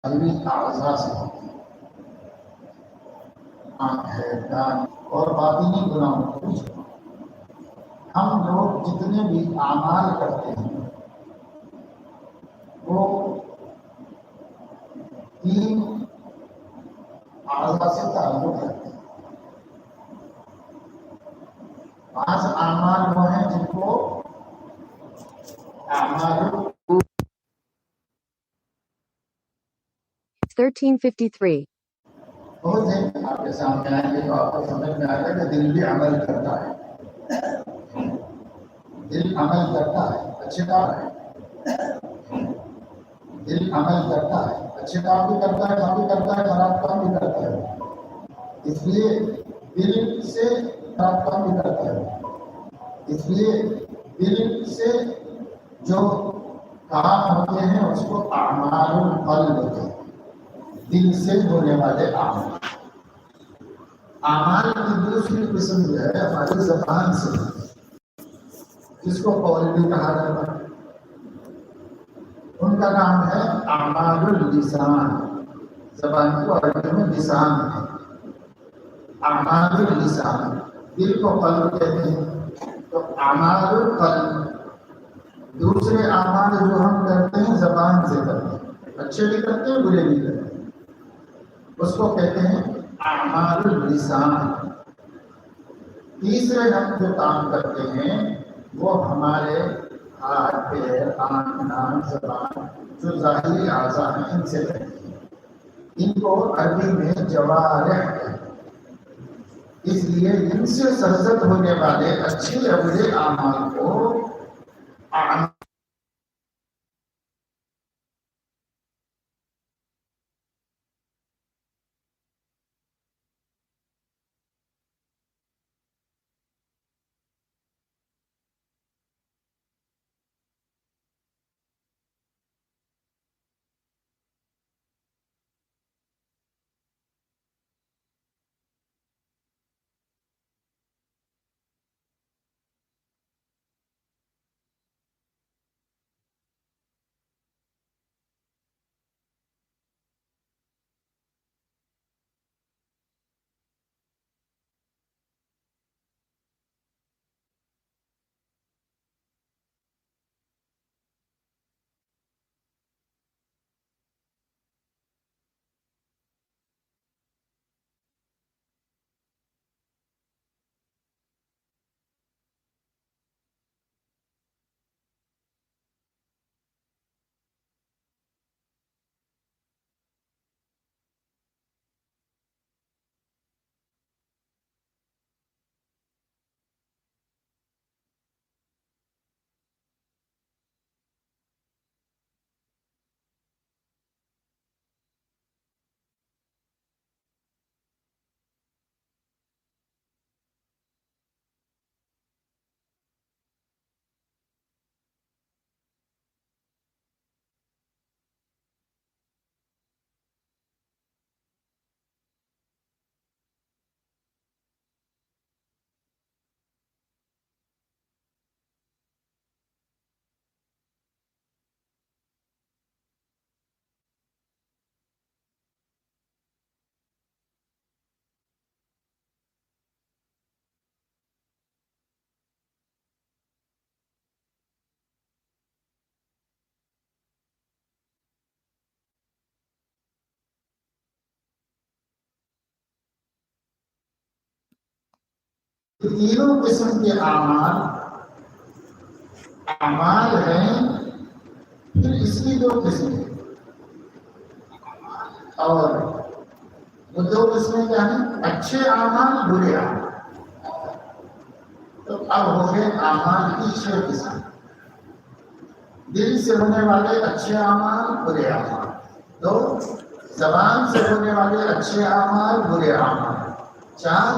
قلبی اعضاء سے ہوتی ہے، آنکھ ہے، کان اور باطنی گناہوں کو چھوڑو۔ ہم لوگ جتنے بھی اعمال کرتے ہیں وہ تین اعضاء سے تعلق رکھتے ہیں۔ بعض اعمال وہ ہیں جن کو اعمال 1353. بہت ہیں، آپ کے سامنے آئیں گے تو آپ کو سمجھ میں آئے گا کہ دل بھی عمل کرتا ہے، دل عمل کرتا ہے، اچھے کام ہے، دل عمل کرتا ہے، اچھے کام بھی کرتا ہے، کام بھی کرتا ہے، خراب کام بھی کرتا ہے، اس لیے دل سے خراب کام بھی کرتا ہے، اس لیے دل سے جو کام ہوتے ہیں اس کو اعمال القلب ہوتے ہیں، دل سے ہونے والے اعمال۔ اعمال کی دوسری قسم جو ہے ہماری زبان سے، جس کو قول بھی کہا جاتا ہے، ان کا نام ہے اعمال اللسان۔ زبان کو عربی میں لسان ہے، اعمال اللسان، دل کو قلب کہتے ہیں، تو اعمال القلب دوسرے اعمال جو ہم کرتے ہیں زبان سے کرتے ہیں، اچھے بھی کرتے ہیں، برے بھی کرتے ہیں، اس کو کہتے ہیں اعمال اللسان۔ تیسرے ہم جو کام کرتے ہیں وہ ہمارے ہاتھ، پیر، آنکھ، ناک، زبان جو ظاہری اعضاء ہیں ان سے کرتے ہیں، ان کو عربی میں جوارح کہتے ہیں۔ اس لیے ان سے سرزد ہونے والے اچھے یا برے اعمال کو اعمال تینوں قسم کے اعمال ہیں، پھر اس کی دو قسمیں، اور وہ دو قسمیں کیا ہیں؟ اچھے اعمال، برے اعمال۔ تو اب ہو گئے اعمال کی 6 قسم، دل سے ہونے والے اچھے اعمال، برے اعمال، دو زبان سے ہونے والے اچھے اعمال، برے اعمال، 4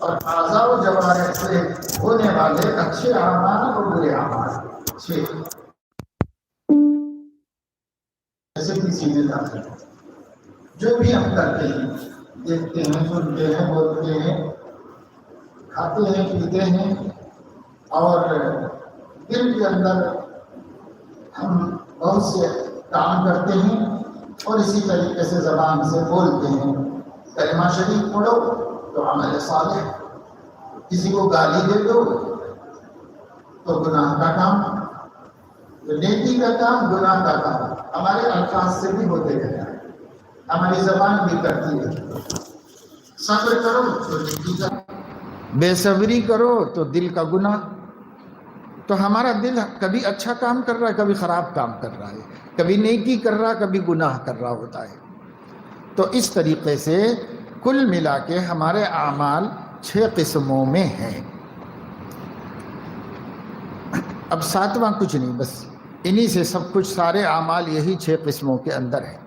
اور اعضاء و جوارح سے ہونے والے اچھے اعمال اور برے اعمال، 6۔ ایسے بھی سیدھے داخل جو بھی ہم کرتے ہیں، دیکھتے ہیں، سنتے ہیں، بولتے ہیں، کھاتے ہیں، پیتے ہیں، اور دل کے اندر ہم بہت سے کام کرتے ہیں، اور اسی طریقے سے زبان سے بولتے ہیں، کلمہ شریف پڑھو تو عمل صالح، کسی کو گالی دے دو تو گناہ کا کام، تو نیکی کا کام گناہ کا کام ہمارے الفاظ سے بھی ہوتے رہتا ہے، ہماری زبان بھی کرتی ہے۔ صبر کرو تو نیکی کا، بے صبری کرو تو دل کا گناہ۔ تو ہمارا دل کبھی اچھا کام کر رہا ہے، کبھی خراب کام کر رہا ہے، کبھی نیکی کر رہا ہے، کبھی گناہ کر رہا ہوتا ہے۔ تو اس طریقے سے کل ملا کے ہمارے اعمال 6 قسموں میں ہیں۔ اب 7واں کچھ نہیں، بس انہی سے سب کچھ، سارے اعمال یہی 6 قسموں کے اندر ہیں۔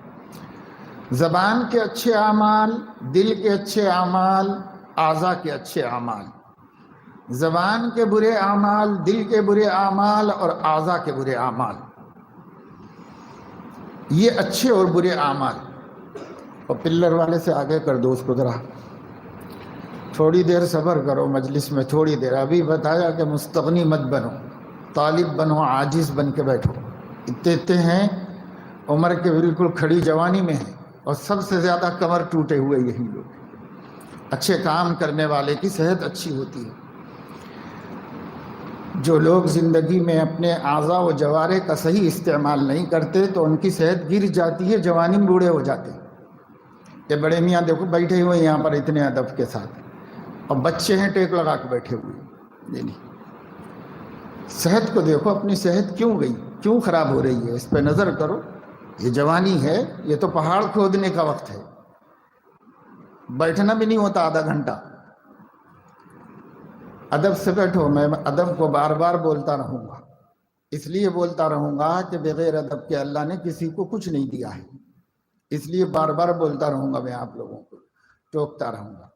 زبان کے اچھے اعمال، دل کے اچھے اعمال، اعضاء کے اچھے اعمال۔ زبان کے برے اعمال، دل کے برے اعمال اور اعضاء کے برے اعمال، یہ اچھے اور برے اعمال۔ اور پلر والے سے آگے کر دو اس کو ذرا، تھوڑی دیر صبر کرو مجلس میں، تھوڑی دیر۔ ابھی بتایا کہ مستغنی مت بنو، طالب بنو، عاجز بن کے بیٹھو۔ اتنے ہیں عمر کے بالکل کھڑی جوانی میں ہیں، اور سب سے زیادہ کمر ٹوٹے ہوئے یہی لوگ۔ اچھے کام کرنے والے کی صحت اچھی ہوتی ہے۔ جو لوگ زندگی میں اپنے اعضاء و جوارح کا صحیح استعمال نہیں کرتے تو ان کی صحت گر جاتی ہے، جوانی میں بوڑھے ہو جاتے ہیں۔ یہ بڑے میاں دیکھو بیٹھے ہوئے یہاں پر اتنے ادب کے ساتھ، اور بچے ہیں ٹیک لگا کے بیٹھے ہوئے۔ صحت کو دیکھو، اپنی صحت کیوں گئی، کیوں خراب ہو رہی ہے، اس پہ نظر کرو۔ یہ جوانی ہے، یہ تو پہاڑ کھودنے کا وقت ہے، بیٹھنا بھی نہیں ہوتا آدھا گھنٹہ۔ ادب سے بیٹھو۔ میں ادب کو بار بار بولتا رہوں گا، اس لیے بولتا رہوں گا کہ بغیر ادب کے اللہ نے کسی کو کچھ نہیں دیا ہے، اس لیے بار بار بولتا رہوں گا، میں آپ لوگوں کو ٹوکتا رہوں گا۔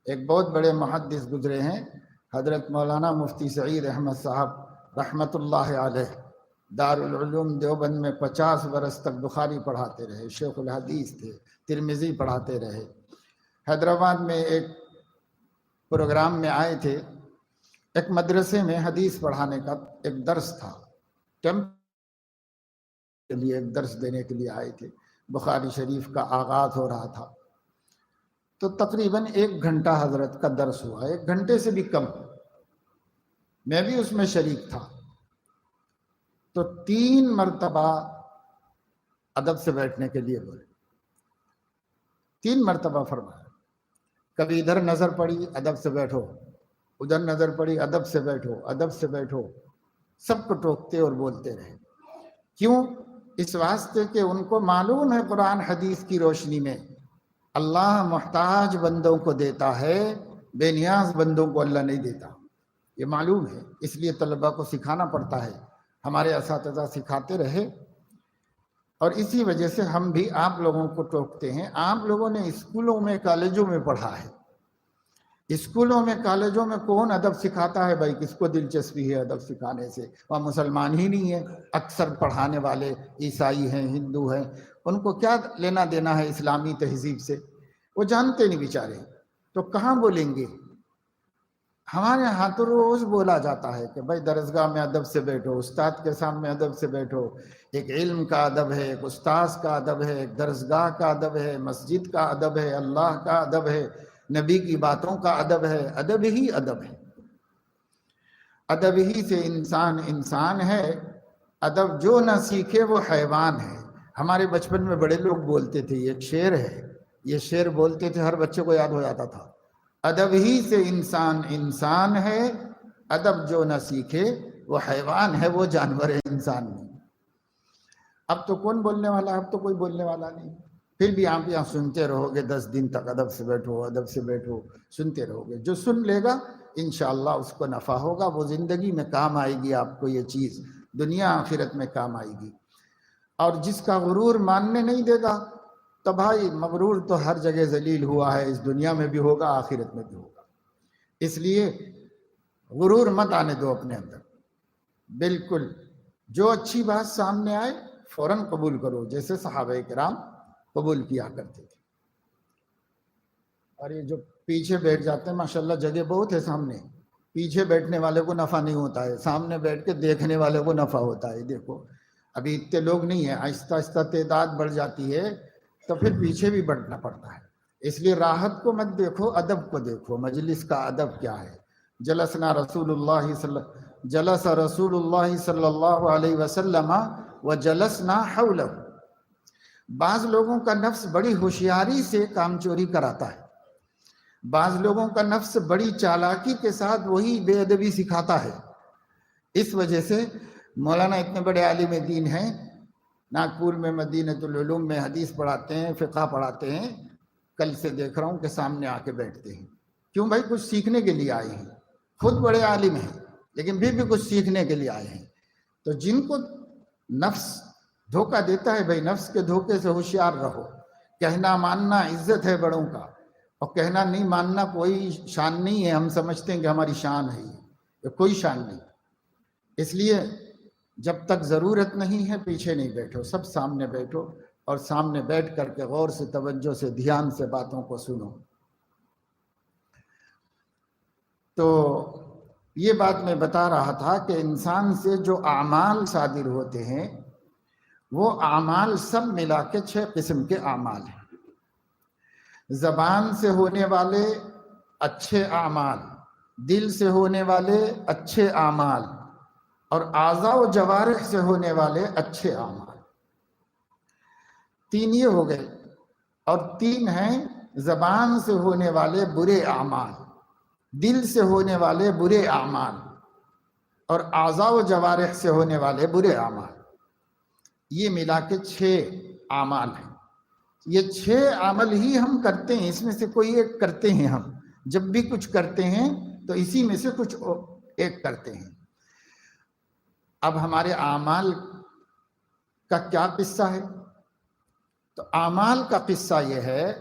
ایک بہت بڑے محدث گزرے ہیں، حضرت مولانا مفتی سعید احمد صاحب رحمت اللہ علیہ، دارالعلوم دیوبند میں 50 برس تک بخاری پڑھاتے رہے، شیخ الحدیث تھے، ترمذی پڑھاتے رہے۔ حیدرآباد میں ایک پروگرام میں آئے تھے، ایک مدرسے میں حدیث پڑھانے کا ایک درس تھا، کے لیے ایک درس دینے کے لیے آئے تھے۔ بخاری شریف کا آغاز ہو رہا تھا، تو تقریباً 1 گھنٹہ حضرت کا درس ہوا، 1 گھنٹے سے بھی کم۔ میں بھی اس میں شریک تھا۔ تو 3 مرتبہ ادب سے بیٹھنے کے لیے بولے، 3 مرتبہ فرمایا۔ کبھی ادھر نظر پڑی، ادب سے بیٹھو، ادھر نظر پڑی، ادب سے بیٹھو، ادب سے بیٹھو۔ سب کو ٹوکتے اور بولتے رہے۔ کیوں؟ اس واسطے کہ ان کو معلوم ہے قرآن حدیث کی روشنی میں اللہ محتاج بندوں کو دیتا ہے، بے نیاز بندوں کو اللہ نہیں دیتا، یہ معلوم ہے۔ اس لیے طلبہ کو سکھانا پڑتا ہے، ہمارے اساتذہ سکھاتے رہے، اور اسی وجہ سے ہم بھی آپ لوگوں کو ٹوکتے ہیں۔ آپ لوگوں نے اسکولوں میں، کالجوں میں پڑھا ہے، اسکولوں میں کالجوں میں کون ادب سکھاتا ہے بھائی؟ کس کو دلچسپی ہے ادب سکھانے سے؟ وہاں مسلمان ہی نہیں ہیں، اکثر پڑھانے والے عیسائی ہیں، ہندو ہیں، ان کو کیا لینا دینا ہے اسلامی تہذیب سے؟ وہ جانتے نہیں بیچارے، تو کہاں بولیں گے؟ ہمارے یہاں تو روز بولا جاتا ہے کہ بھائی درسگاہ میں ادب سے بیٹھو، استاد کے سامنے ادب سے بیٹھو۔ ایک علم کا ادب ہے، ایک استاذ کا ادب ہے، ایک درسگاہ کا ادب ہے، مسجد کا ادب ہے، اللہ کا ادب ہے، نبی کی باتوں کا ادب ہے۔ ادب ہی ادب ہے، ادب ہی سے انسان انسان ہے۔ ادب جو نہ سیکھے وہ حیوان ہے۔ ہمارے بچپن میں بڑے لوگ بولتے تھے، یہ ایک شعر ہے، یہ شعر بولتے تھے، ہر بچے کو یاد ہو جاتا تھا۔ ادب ہی سے انسان انسان ہے، ادب جو نہ سیکھے وہ حیوان ہے، وہ جانور ہے، انسان نہیں۔ اب تو کون بولنے والا؟ اب تو کوئی بولنے والا نہیں۔ پھر بھی آپ یہاں سنتے رہو گے 10 دن تک، ادب سے بیٹھو، ادب سے بیٹھو، سنتے رہو گے۔ جو سن لے گا انشاءاللہ اس کو نفع ہوگا، وہ زندگی میں کام آئے گی، آپ کو یہ چیز دنیا آخرت میں کام آئے گی۔ اور جس کا غرور ماننے نہیں دے گا تو بھائی مغرور تو ہر جگہ ذلیل ہوا ہے، اس دنیا میں بھی ہوگا، آخرت میں بھی ہوگا۔ اس لیے غرور مت آنے دو اپنے اندر۔ بالکل جو اچھی بات سامنے آئے فوراً قبول کرو، جیسے صحابہ کرام قبول کیا کرتے تھے۔ اور یہ جو پیچھے بیٹھ جاتے ہیں، ماشاءاللہ جگہ بہت ہے سامنے، پیچھے بیٹھنے والے کو نفع نہیں ہوتا ہے، سامنے بیٹھ کے دیکھنے والے کو نفع ہوتا ہے۔ دیکھو ابھی اتنے لوگ نہیں ہیں، آہستہ آہستہ تعداد بڑھ جاتی ہے تو پھر پیچھے بھی بڑھنا پڑتا ہے. اس لیے راحت کو مت دیکھو، ادب کو دیکھو. مجلس کا ادب کیا ہے؟ جلس رسول اللہ صلی اللہ علیہ وسلم وجلسنا حولہ. بعض لوگوں کا نفس بڑی ہوشیاری سے کام چوری کراتا ہے، بعض لوگوں کا نفس بڑی چالاکی کے ساتھ وہی بے ادبی سکھاتا ہے. اس وجہ سے مولانا اتنے بڑے عالم دین ہیں، ناگپور میں مدینۃ العلوم میں حدیث پڑھاتے ہیں، فقہ پڑھاتے ہیں. کل سے دیکھ رہا ہوں کہ سامنے آ کے بیٹھتے ہیں. کیوں بھائی؟ کچھ سیکھنے کے لیے آئے ہیں. خود بڑے عالم ہیں لیکن پھر بھی کچھ سیکھنے کے لیے آئے ہیں. تو جن کو نفس دھوکہ دیتا ہے، بھائی نفس کے دھوکے سے ہوشیار رہو. کہنا ماننا عزت ہے بڑوں کا، اور کہنا نہیں ماننا کوئی شان نہیں ہے. ہم سمجھتے ہیں کہ ہماری شان ہے، یہ کوئی شان نہیں. اس لیے جب تک ضرورت نہیں ہے پیچھے نہیں بیٹھو، سب سامنے بیٹھو، اور سامنے بیٹھ کر کے غور سے، توجہ سے، دھیان سے باتوں کو سنو. تو یہ بات میں بتا رہا تھا کہ انسان سے جو اعمال صادر ہوتے ہیں وہ اعمال سب ملا کے 6 قسم کے اعمال ہیں. زبان سے ہونے والے اچھے اعمال، دل سے ہونے والے اچھے اعمال، اور اعضاء و جوارح سے ہونے والے اچھے اعمال. 3 یہ ہو گئے. اور 3 ہیں زبان سے ہونے والے برے اعمال، دل سے ہونے والے برے اعمال، اور اعضاء و جوارح سے ہونے والے برے اعمال. یہ ملا کے 6 اعمال ہیں. یہ 6 عمل ہی ہم کرتے ہیں، اس میں سے کوئی ایک کرتے ہیں. ہم جب بھی کچھ کرتے ہیں تو اسی میں سے کچھ ایک کرتے ہیں. اب ہمارے اعمال کا کیا قصہ ہے؟ تو اعمال کا قصہ یہ ہے،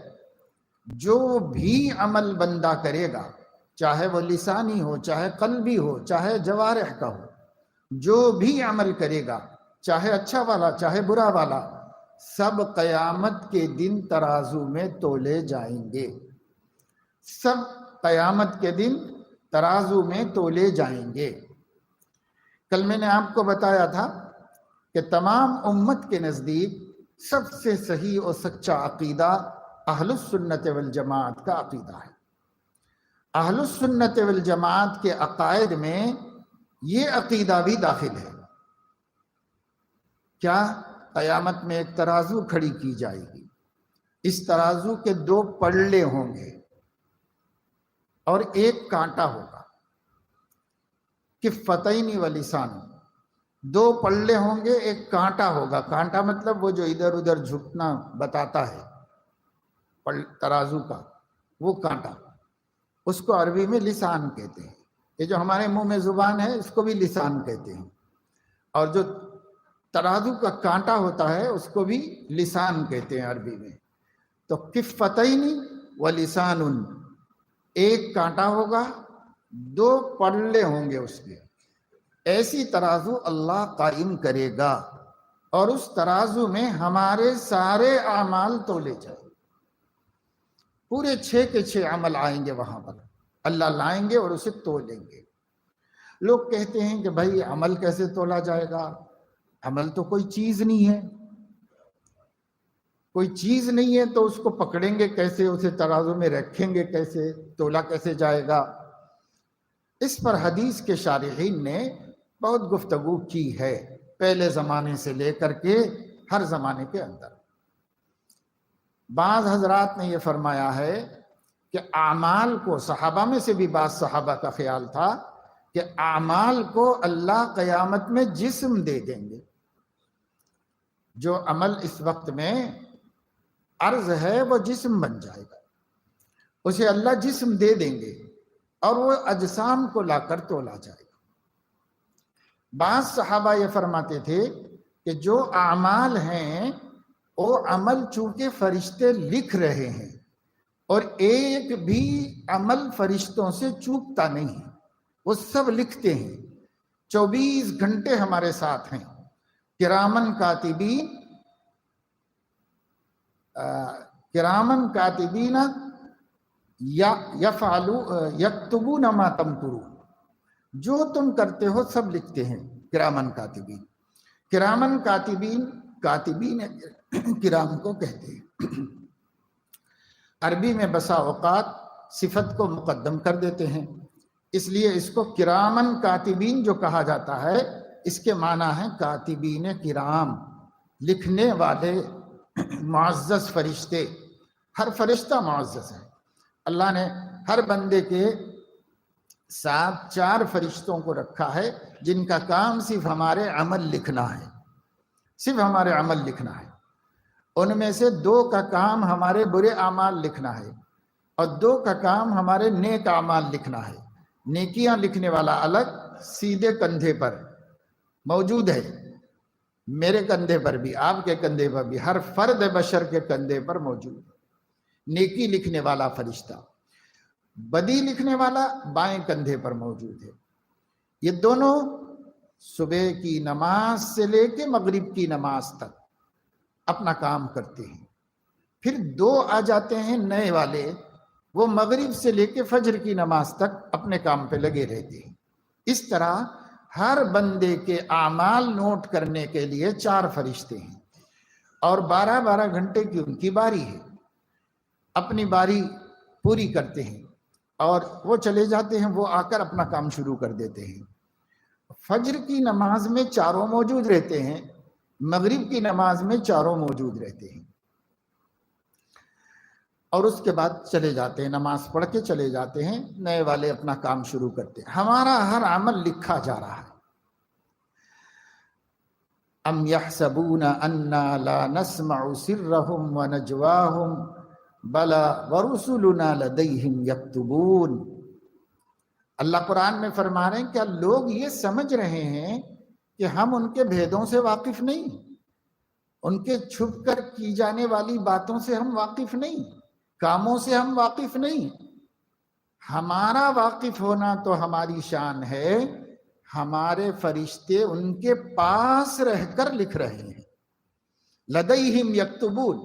جو بھی عمل بندہ کرے گا، چاہے وہ لسانی ہو، چاہے قلبی ہو، چاہے جوارح کا ہو، جو بھی عمل کرے گا، چاہے اچھا والا چاہے برا والا، سب قیامت کے دن ترازو میں تولے جائیں گے. سب قیامت کے دن ترازو میں تولے جائیں گے. کل میں نے آپ کو بتایا تھا کہ تمام امت کے نزدیک سب سے صحیح اور سچا عقیدہ اہل السنت والجماعت کا عقیدہ ہے. اہل السنت والجماعت کے عقائد میں یہ عقیدہ بھی داخل ہے. کیا؟ قیامت میں ایک ترازو کھڑی کی جائے گی. اس ترازو کے 2 پلڑے ہوں گے اور ایک کانٹا ہوگا. کفتین و لسان، 2 پلڑے ہوں گے، ایک کانٹا ہوگا. کانٹا مطلب وہ جو ادھر ادھر جھکنا بتاتا ہے ترازو کا، وہ کانٹا. اس کو عربی میں لسان کہتے ہیں. یہ جو ہمارے منہ میں زبان ہے اس کو بھی لسان کہتے ہیں. اور جو ترازو کا کانٹا ہوتا ہے اس کو بھی لسان کہتے ہیں عربی میں. تو کفتین و لسان، ایک کانٹا ہوگا، 2 پلڑے ہوں گے اس کے. ایسی ترازو اللہ قائم کرے گا، اور اس ترازو میں ہمارے سارے اعمال تولے جائیں. پورے 6 کے 6 عمل آئیں گے وہاں پر، اللہ لائیں گے اور اسے تولیں گے. لوگ کہتے ہیں کہ بھائی عمل کیسے تولا جائے گا؟ عمل تو کوئی چیز نہیں ہے. کوئی چیز نہیں ہے تو اس کو پکڑیں گے کیسے؟ اسے ترازو میں رکھیں گے کیسے؟ تولا کیسے جائے گا؟ اس پر حدیث کے شارحین نے بہت گفتگو کی ہے، پہلے زمانے سے لے کر کے ہر زمانے کے اندر. بعض حضرات نے یہ فرمایا ہے کہ اعمال کو، صحابہ میں سے بھی بعض صحابہ کا خیال تھا کہ اعمال کو اللہ قیامت میں جسم دے دیں گے. جو عمل اس وقت میں عرض ہے وہ جسم بن جائے گا، اسے اللہ جسم دے دیں گے اور وہ اجسام کو لا کر تولا جائے گا. بعض صحابہ یہ فرماتے تھے کہ جو اعمال ہیں وہ عمل چونکہ فرشتے لکھ رہے ہیں، اور ایک بھی عمل فرشتوں سے چوکتا نہیں ہے، وہ سب لکھتے ہیں. 24 گھنٹے ہمارے ساتھ ہیں. کرامن کاتبین یکتبون ما تمکرون، جو تم کرتے ہو سب لکھتے ہیں. کرامن کاتبین، کرامن کاتبین، کاتبین کرام کو کہتے ہیں۔ عربی میں بسا اوقات صفت کو مقدم کر دیتے ہیں، اس لیے اس کو کرامن کاتبین جو کہا جاتا ہے، اس کے معنی ہے کاتبین کرام، لکھنے والے معزز فرشتے۔ ہر فرشتہ معزز ہے۔ اللہ نے ہر بندے کے ساتھ 4 فرشتوں کو رکھا ہے جن کا کام صرف ہمارے عمل لکھنا ہے، صرف ہمارے عمل لکھنا ہے۔ ان میں سے 2 کا کام ہمارے برے اعمال لکھنا ہے اور 2 کا کام ہمارے نیک اعمال لکھنا ہے۔ نیکیاں لکھنے والا الگ سیدھے کندھے پر موجود ہے، میرے کندھے پر بھی، آپ کے کندھے پر بھی، ہر فرد بشر کے کندھے پر موجود ہے نیکی لکھنے والا فرشتہ۔ بدی لکھنے والا بائیں کندھے پر موجود ہے۔ یہ دونوں صبح کی نماز سے لے کے مغرب کی نماز تک اپنا کام کرتے ہیں۔ پھر 2 آ جاتے ہیں نئے والے، وہ مغرب سے لے کے فجر کی نماز تک اپنے کام پہ لگے رہتے ہیں۔ اس طرح ہر بندے کے اعمال نوٹ کرنے کے لیے 4 فرشتے ہیں اور 12 گھنٹے کی ان کی باری ہے۔ اپنی باری پوری کرتے ہیں اور وہ چلے جاتے ہیں، وہ آ کر اپنا کام شروع کر دیتے ہیں۔ فجر کی نماز میں 4 موجود رہتے ہیں، مغرب کی نماز میں 4 موجود رہتے ہیں، اور اس کے بعد چلے جاتے ہیں، نماز پڑھ کے چلے جاتے ہیں، نئے والے اپنا کام شروع کرتے ہیں۔ ہمارا ہر عمل لکھا جا رہا ہے۔ ام یحسبون انا لا نسمع سرهم ونجواهم بلا ورسلنا لدیہم یکتبون۔ اللہ قرآن میں فرما رہے ہیں، کیا لوگ یہ سمجھ رہے ہیں کہ ہم ان کے بھیدوں سے واقف نہیں، ان کے چھپ کر کی جانے والی باتوں سے ہم واقف نہیں، کاموں سے ہم واقف نہیں؟ ہمارا واقف ہونا تو ہماری شان ہے، ہمارے فرشتے ان کے پاس رہ کر لکھ رہے ہیں۔ لدیہم یکتبون،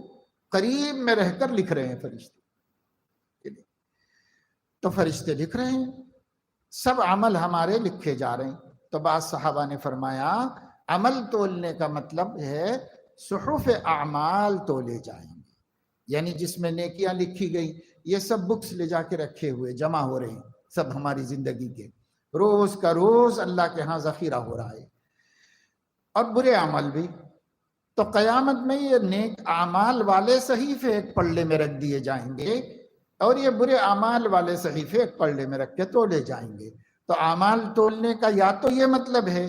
قریب میں رہ کر لکھ رہے ہیں فرشتے۔ تو فرشتے لکھ رہے ہیں، سب عمل ہمارے لکھے جا رہے ہیں۔ تو بعض صحابہ نے فرمایا عمل تولنے کا مطلب ہے صحف اعمال تولے جائیں گے، یعنی جس میں نیکیاں لکھی گئی، یہ سب بکس لے جا کے رکھے ہوئے جمع ہو رہے ہیں، سب ہماری زندگی کے روز کا روز اللہ کے ہاں ذخیرہ ہو رہا ہے، اور برے عمل بھی۔ تو قیامت میں یہ نیک اعمال والے صحیفے ایک پلڑے میں رکھ دیے جائیں گے اور یہ برے اعمال والے صحیفے ایک پلڑے میں رکھ کے تولے جائیں گے۔ تو اعمال تولنے کا یا تو یہ مطلب ہے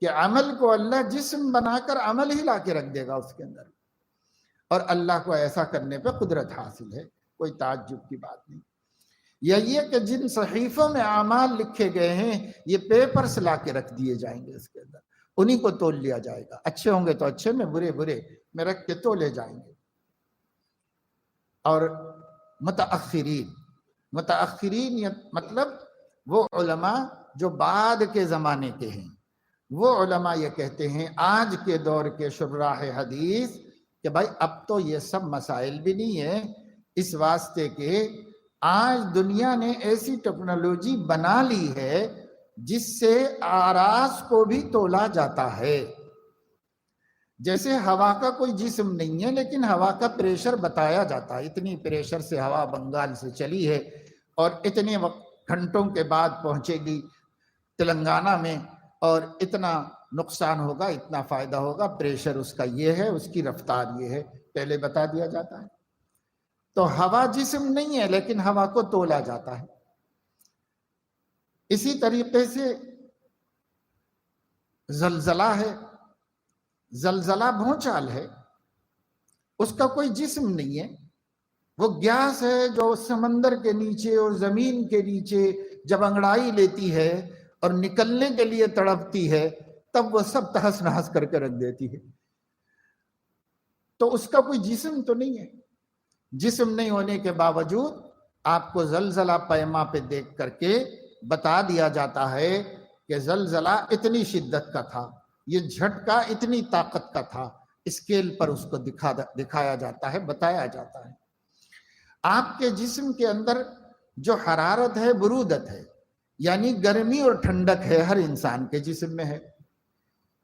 کہ عمل کو اللہ جسم بنا کر عمل ہی لا کے رکھ دے گا اس کے اندر، اور اللہ کو ایسا کرنے پہ قدرت حاصل ہے، کوئی تعجب کی بات نہیں۔ یا یہ کہ جن صحیفوں میں اعمال لکھے گئے ہیں یہ پیپرز لا کے رکھ دیے جائیں گے اس کے اندر، انہی کو تول لیا جائے گا، اچھے ہوں گے تو اچھے میں، برے برے میں رکھ کے تولے جائیں گے۔ اور متاخرین مطلب وہ علماء جو بعد کے زمانے کے ہیں، وہ علماء یہ کہتے ہیں آج کے دور کے شراح حدیث کہ بھائی اب تو یہ سب مسائل بھی نہیں ہے، اس واسطے کہ آج دنیا نے ایسی ٹیکنالوجی بنا لی ہے جس سے آراز کو بھی تولا جاتا ہے۔ جیسے ہوا کا کوئی جسم نہیں ہے لیکن ہوا کا پریشر بتایا جاتا ہے، اتنی پریشر سے ہوا بنگال سے چلی ہے اور اتنے گھنٹوں کے بعد پہنچے گی تلنگانہ میں، اور اتنا نقصان ہوگا، اتنا فائدہ ہوگا، پریشر اس کا یہ ہے، اس کی رفتار یہ ہے، پہلے بتا دیا جاتا ہے۔ تو ہوا جسم نہیں ہے لیکن ہوا کو تولا جاتا ہے۔ اسی طریقے سے زلزلہ ہے، زلزلہ بھونچال ہے، اس کا کوئی جسم نہیں ہے، وہ گیس ہے جو سمندر کے نیچے اور زمین کے نیچے جب انگڑائی لیتی ہے اور نکلنے کے لیے تڑپتی ہے تب وہ سب تہس نہس کر کے رکھ دیتی ہے۔ تو اس کا کوئی جسم تو نہیں ہے۔ جسم نہیں ہونے کے باوجود آپ کو زلزلہ پیما پہ دیکھ کر کے بتا دیا جاتا ہے کہ زلزلہ اتنی شدت کا تھا، یہ جھٹکا اتنی طاقت کا تھا، اسکیل پر اس کو دکھایا جاتا ہے، بتایا جاتا ہے۔ آپ کے جسم کے اندر جو حرارت ہے برودت ہے، یعنی گرمی اور ٹھنڈک ہے، ہر انسان کے جسم میں ہے۔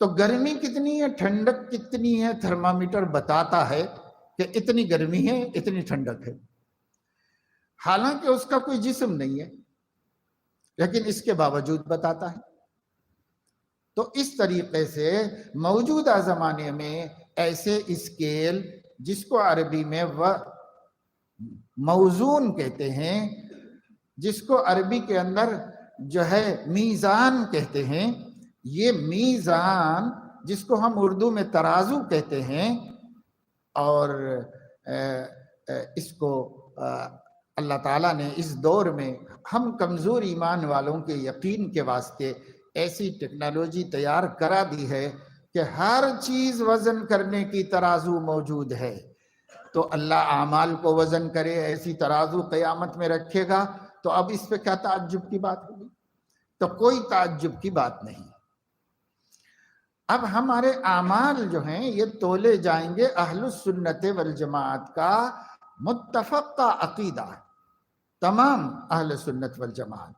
تو گرمی کتنی ہے، ٹھنڈک کتنی ہے، تھرمامیٹر بتاتا ہے کہ اتنی گرمی ہے، اتنی ٹھنڈک ہے، حالانکہ اس کا کوئی جسم نہیں ہے، لیکن اس کے باوجود بتاتا ہے۔ تو اس طریقے سے موجودہ زمانے میں ایسے اسکیل، جس کو عربی میں موزون کہتے ہیں، جس کو عربی کے اندر جو ہے میزان کہتے ہیں، یہ میزان جس کو ہم اردو میں ترازو کہتے ہیں، اور اس کو اللہ تعالیٰ نے اس دور میں ہم کمزور ایمان والوں کے یقین کے واسطے ایسی ٹیکنالوجی تیار کرا دی ہے کہ ہر چیز وزن کرنے کی ترازو موجود ہے۔ تو اللہ اعمال کو وزن کرے، ایسی ترازو قیامت میں رکھے گا، تو اب اس پہ کیا تعجب کی بات ہوگی؟ تو کوئی تعجب کی بات نہیں۔ اب ہمارے اعمال جو ہیں یہ تولے جائیں گے۔ اہل السنت والجماعت کا متفقہ عقیدہ ہے، تمام اہل سنت والجماعت،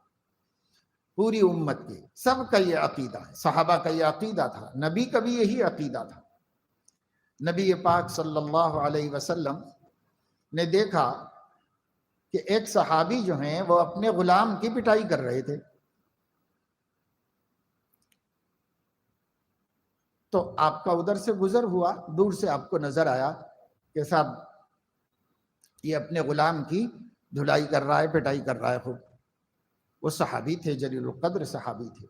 پوری امت کے سب کا یہ عقیدہ ہے۔ صحابہ کا یہ عقیدہ تھا، نبی کا بھی یہی عقیدہ تھا۔ نبی پاک صلی اللہ علیہ وسلم نے دیکھا کہ ایک صحابی جو ہیں وہ اپنے غلام کی پٹائی کر رہے تھے، تو آپ کا ادھر سے گزر ہوا، دور سے آپ کو نظر آیا کہ صاحب یہ اپنے غلام کی دھلائی کر رہا ہے، پٹائی کر رہا ہے خوب۔ وہ صحابی تھے، جلیل القدر صحابی تھے۔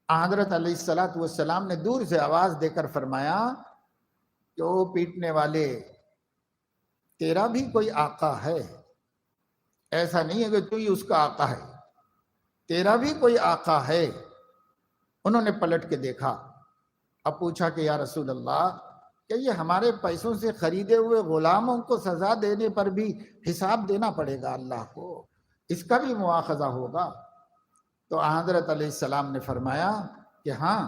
حضرت علیہ السلام نے دور سے آواز دے کر فرمایا کہ وہ پیٹنے والے، تیرا بھی کوئی آقا ہے، ایسا نہیں ہے کہ تو ہی اس کا آقا ہے، تیرا بھی کوئی آقا ہے۔ انہوں نے پلٹ کے دیکھا، اب پوچھا کہ یا رسول اللہ، کہ یہ ہمارے پیسوں سے خریدے ہوئے غلاموں کو سزا دینے پر بھی حساب دینا پڑے گا اللہ کو، اس کا بھی مواخذہ ہوگا؟ تو حضرت علیہ السلام نے فرمایا کہ ہاں،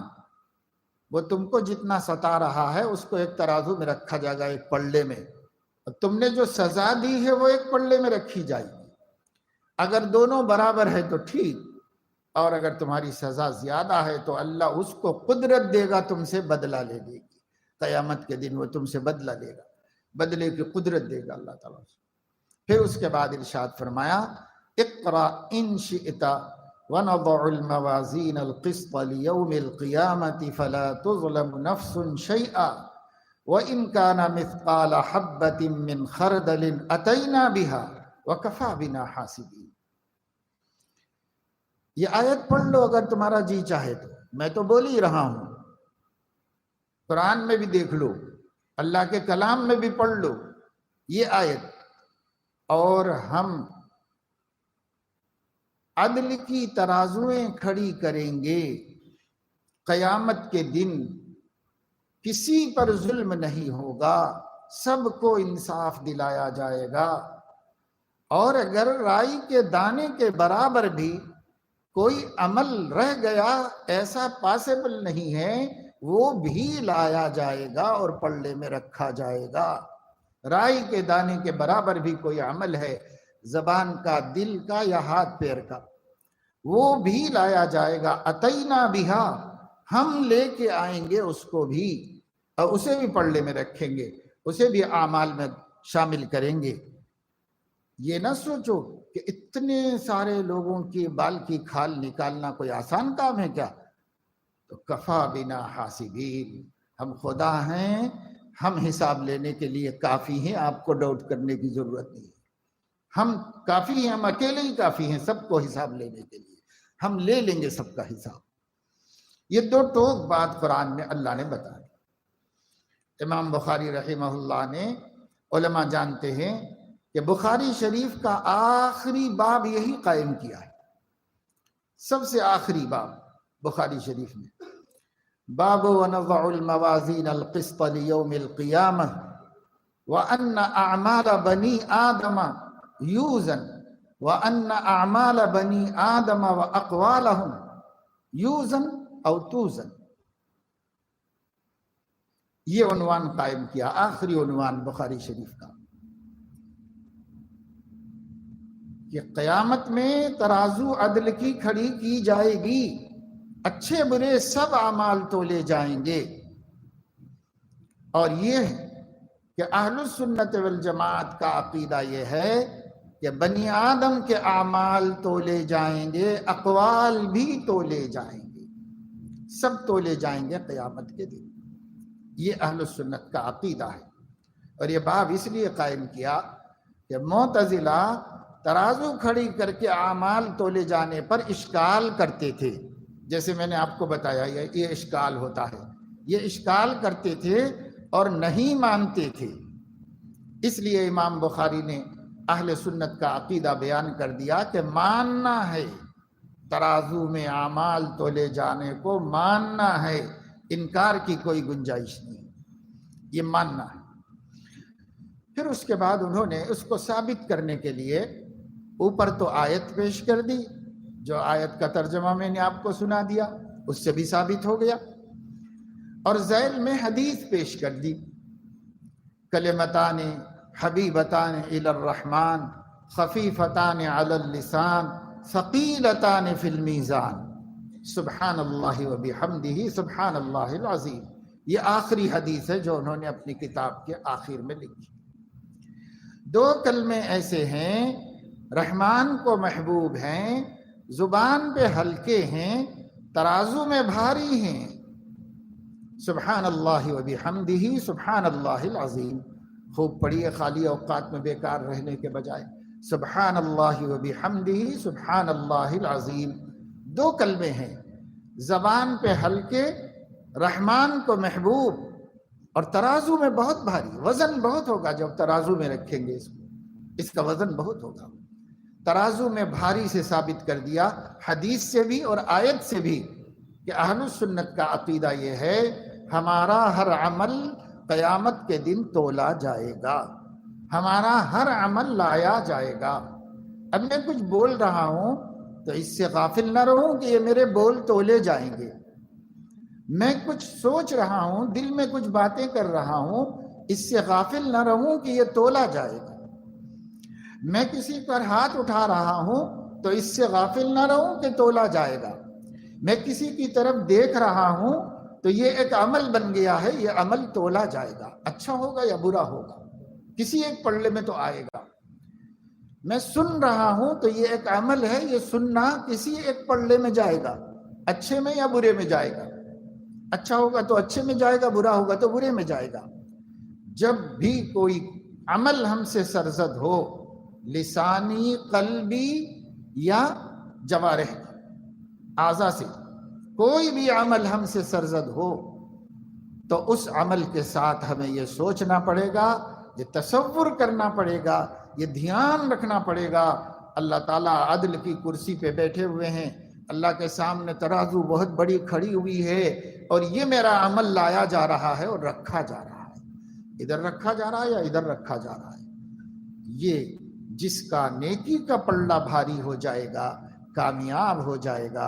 وہ تم کو جتنا ستا رہا ہے اس کو ایک ترازو میں رکھا جائے گا، ایک پلڑے میں، اور تم نے جو سزا دی ہے وہ ایک پلڑے میں رکھی جائے گی۔ اگر دونوں برابر ہے تو ٹھیک، اور اگر تمہاری سزا زیادہ ہے تو اللہ اس کو قدرت دے گا، تم سے بدلہ لے لے گی، قیامت کے دن وہ تم سے بدلہ لے گا، بدلے کی قدرت دے گا اللہ تعالیٰ سے۔ پھر اس کے بعد ارشاد فرمایا اقرأ ان شئت ونضع الموازین القسط لیوم القیامة فلا تظلم نفس شیئا وإن كان مثقال حبة من خردل أتينا بها وكفى بنا حاسبين۔ یہ آیت پڑھ لو اگر تمہارا جی چاہے تو، میں تو بول ہی رہا ہوں، قرآن میں بھی دیکھ لو، اللہ کے کلام میں بھی پڑھ لو یہ آیت، اور ہم عدل کی ترازویں کھڑی کریں گے، قیامت کے دن کسی پر ظلم نہیں ہوگا، سب کو انصاف دلایا جائے گا، اور اگر رائی کے دانے کے برابر بھی کوئی عمل رہ گیا، ایسا پاسبل نہیں ہے، وہ بھی لایا جائے گا اور پلڑے میں رکھا جائے گا۔ رائی کے دانے کے برابر بھی کوئی عمل ہے، زبان کا، دل کا یا ہاتھ پیر کا، وہ بھی لایا جائے گا۔ اتینا بہا، ہم لے کے آئیں گے اس کو بھی، اور اسے بھی پلڑے میں رکھیں گے، اسے بھی اعمال میں شامل کریں گے۔ یہ نہ سوچو کہ اتنے سارے لوگوں کی بال کی کھال نکالنا کوئی آسان کام ہے کیا؟ تو کفا بنا حاسبین، ہم خدا ہیں، ہم حساب لینے کے لیے کافی ہیں، آپ کو ڈاؤٹ کرنے کی ضرورت نہیں ہے، ہم کافی ہیں، ہم اکیلے ہی کافی ہیں سب کو حساب لینے کے لیے، ہم لے لیں گے سب کا حساب۔ یہ دو ٹوک بات قرآن میں اللہ نے بتائی۔ امام بخاری رحمہ اللہ نے، علماء جانتے ہیں کہ بخاری شریف کا آخری باب یہی قائم کیا ہے، سب سے آخری باب بخاری شریف میں، باب ونضع الموازین القسط لیوم القیامہ وان اعمال بنی آدم یوزن وان اعمال بنی آدم واقوالہم یوزن او توزن۔ یہ عنوان قائم کیا، آخری عنوان بخاری شریف کا، کہ قیامت میں ترازو عدل کی کھڑی کی جائے گی، اچھے برے سب اعمال تولے جائیں گے۔ اور یہ ہے کہ اہل السنت والجماعت کا عقیدہ یہ ہے کہ بنی آدم کے اعمال تولے جائیں گے، اقوال بھی تولے جائیں گے، سب تولے جائیں گے قیامت کے دن۔ یہ اہل السنت کا عقیدہ ہے۔ اور یہ باب اس لیے قائم کیا کہ معتزلہ ترازو کھڑی کر کے اعمال تولے جانے پر اشکال کرتے تھے، جیسے میں نے آپ کو بتایا یہ اشکال ہوتا ہے، یہ اشکال کرتے تھے اور نہیں مانتے تھے۔ اس لیے امام بخاری نے اہل سنت کا عقیدہ بیان کر دیا کہ ماننا ہے، ترازو میں اعمال تولے جانے کو ماننا ہے، انکار کی کوئی گنجائش نہیں، یہ ماننا ہے۔ پھر اس کے بعد انہوں نے اس کو ثابت کرنے کے لیے اوپر تو آیت پیش کر دی، جو آیت کا ترجمہ میں نے آپ کو سنا دیا، اس سے بھی ثابت ہو گیا، اور ذیل میں حدیث پیش کر دی، کلمتان حبیبتان الی الرحمن خفیفتان علی اللسان ثقیلتان فی المیزان سبحان اللہ و بحمدہ سبحان اللہ العظیم۔ یہ آخری حدیث ہے جو انہوں نے اپنی کتاب کے آخر میں لکھی۔ دو کلمے ایسے ہیں، رحمان کو محبوب ہیں، زبان پہ ہلکے ہیں، ترازو میں بھاری ہیں، سبحان اللہ و بحمدہ سبحان اللہ العظیم۔ خوب پڑھیے، خالی اوقات میں بیکار رہنے کے بجائے، سبحان اللہ و بحمدہ سبحان اللہ العظیم۔ دو کلمے ہیں، زبان پہ ہلکے، رحمان کو محبوب، اور ترازو میں بہت بھاری، وزن بہت ہوگا جب ترازو میں رکھیں گے اس کا وزن بہت ہوگا۔ ترازو میں بھاری سے ثابت کر دیا حدیث سے بھی اور آیت سے بھی کہ اہل السنت کا عقیدہ یہ ہے ہمارا ہر عمل قیامت کے دن تولا جائے گا، ہمارا ہر عمل لایا جائے گا۔ اب میں کچھ بول رہا ہوں تو اس سے غافل نہ رہوں کہ یہ میرے بول تولے جائیں گے۔ میں کچھ سوچ رہا ہوں، دل میں کچھ باتیں کر رہا ہوں، اس سے غافل نہ رہوں کہ یہ تولا جائے گا۔ میں کسی پر ہاتھ اٹھا رہا ہوں تو اس سے غافل نہ رہوں کہ تولا جائے گا۔ میں کسی کی طرف دیکھ رہا ہوں تو یہ ایک عمل بن گیا ہے، یہ عمل تولا جائے گا، اچھا ہوگا یا برا ہوگا، کسی ایک پلڑے میں تو آئے گا۔ میں سن رہا ہوں تو یہ ایک عمل ہے، یہ سننا کسی ایک پلڑے میں جائے گا، اچھے میں یا برے میں جائے گا، اچھا ہوگا تو اچھے میں جائے گا، برا ہوگا تو برے میں جائے گا۔ جب بھی کوئی عمل ہم سے سرزد ہو، لسانی، قلبی یا جوارح اعضاء سے، کوئی بھی عمل ہم سے سرزد ہو تو اس عمل کے ساتھ ہمیں یہ سوچنا پڑے گا، یہ تصور کرنا پڑے گا، یہ دھیان رکھنا پڑے گا اللہ تعالیٰ عدل کی کرسی پہ بیٹھے ہوئے ہیں، اللہ کے سامنے ترازو بہت بڑی کھڑی ہوئی ہے، اور یہ میرا عمل لایا جا رہا ہے اور رکھا جا رہا ہے، ادھر رکھا جا رہا ہے یا ادھر رکھا جا رہا ہے۔ یہ جس کا نیکی کا پلڑا بھاری ہو جائے گا کامیاب ہو جائے گا،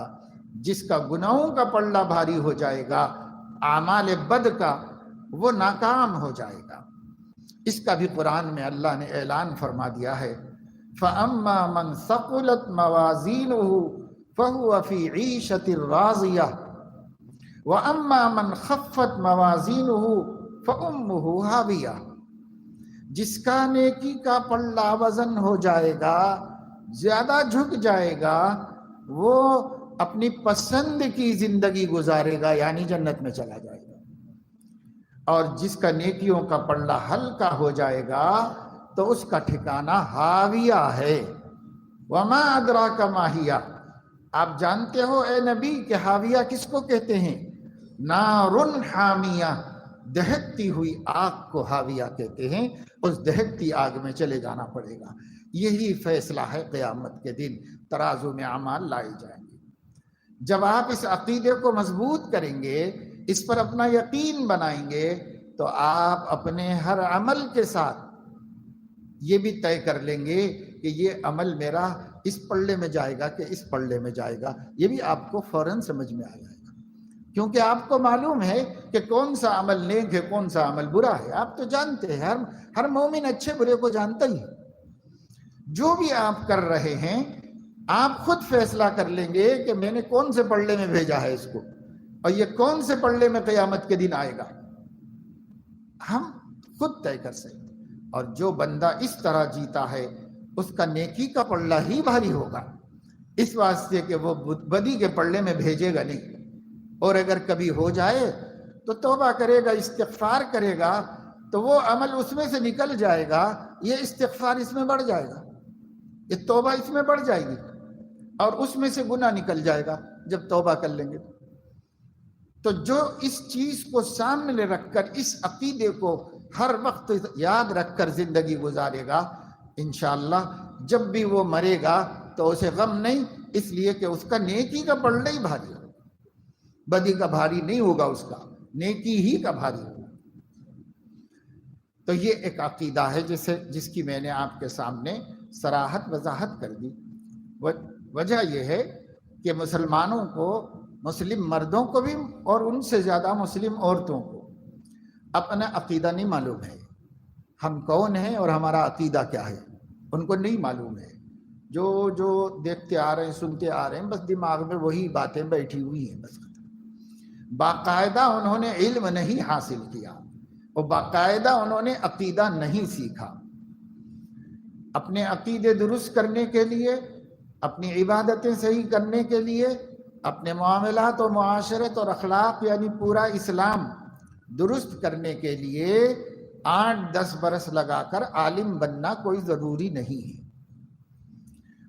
جس کا گناہوں کا پلڑا بھاری ہو جائے گا اعمال بد کا، وہ ناکام ہو جائے گا۔ اس کا بھی قرآن میں اللہ نے اعلان فرما دیا ہے، فَأَمَّا مَنْ ثَقُلَتْ مَوَازِينُهُ فَهُوَ فِي عِيشَةٍ رَاضِيَةٍ وَأَمَّا مَنْ خَفَّتْ مَوَازِينُهُ فَأُمُّهُ هَاوِيَةٌ۔ جس کا نیکی کا پلڑا وزن ہو جائے گا، زیادہ جھک جائے گا، وہ اپنی پسند کی زندگی گزارے گا، یعنی جنت میں چلا جائے گا۔ اور جس کا نیکیوں کا پلڑا ہلکا ہو جائے گا تو اس کا ٹھکانہ ہاویہ ہے۔ وما ادراک ما ہیہ، آپ جانتے ہو اے نبی کہ ہاویہ کس کو کہتے ہیں؟ نار حامیہ، دہکتی ہوئی آگ کو ہاویہ کہتے ہیں، اس دہکتی آگ میں چلے جانا پڑے گا۔ یہی فیصلہ ہے قیامت کے دن، ترازو میں اعمال لائے جائیں گے۔ جب آپ اس عقیدے کو مضبوط کریں گے، اس پر اپنا یقین بنائیں گے، تو آپ اپنے ہر عمل کے ساتھ یہ بھی طے کر لیں گے کہ یہ عمل میرا اس پلڑے میں جائے گا کہ اس پلڑے میں جائے گا۔ یہ بھی آپ کو فوراً سمجھ میں آ جائے گا، کیونکہ آپ کو معلوم ہے کہ کون سا عمل نیک ہے، کون سا عمل برا ہے۔ آپ تو جانتے ہیں، ہر مومن اچھے برے کو جانتا ہی ہے۔ جو بھی آپ کر رہے ہیں، آپ خود فیصلہ کر لیں گے کہ میں نے کون سے پلڑے میں بھیجا ہے اس کو، اور یہ کون سے پلڑے میں قیامت کے دن آئے گا، ہم خود طے کر سکتے۔ اور جو بندہ اس طرح جیتا ہے اس کا نیکی کا پلڑا ہی بھاری ہوگا، اس واسطے کہ وہ بدی کے پلڑے میں بھیجے گا نہیں۔ اور اگر کبھی ہو جائے تو توبہ کرے گا، استغفار کرے گا، تو وہ عمل اس میں سے نکل جائے گا، یہ استغفار اس میں بڑھ جائے گا، یہ توبہ اس میں بڑھ جائے گی، اور اس میں سے گناہ نکل جائے گا جب توبہ کر لیں گے۔ تو جو اس چیز کو سامنے رکھ کر، اس عقیدے کو ہر وقت یاد رکھ کر زندگی گزارے گا، انشاءاللہ جب بھی وہ مرے گا تو اسے غم نہیں، اس لیے کہ اس کا نیکی کا پلڑا ہی بھاری ہوگا، بدی کا بھاری نہیں ہوگا، اس کا نیکی ہی کا بھاری ہوگا۔ تو یہ ایک عقیدہ ہے جس کی میں نے آپ کے سامنے صراحت وضاحت کر دی۔ وجہ یہ ہے کہ مسلمانوں کو، مسلم مردوں کو بھی اور ان سے زیادہ مسلم عورتوں کو اپنا عقیدہ نہیں معلوم ہے، ہم کون ہیں اور ہمارا عقیدہ کیا ہے، ان کو نہیں معلوم ہے۔ جو دیکھتے آ رہے ہیں، سنتے آ رہے ہیں، بس دماغ میں وہی باتیں بیٹھی ہوئی ہیں، بس باقاعدہ انہوں نے علم نہیں حاصل کیا، اور باقاعدہ انہوں نے عقیدہ نہیں سیکھا۔ اپنے عقیدے درست کرنے کے لیے، اپنی عبادتیں صحیح کرنے کے لیے، اپنے معاملات و معاشرت اور اخلاق یعنی پورا اسلام درست کرنے کے لیے 8-10 برس لگا کر عالم بننا کوئی ضروری نہیں ہے۔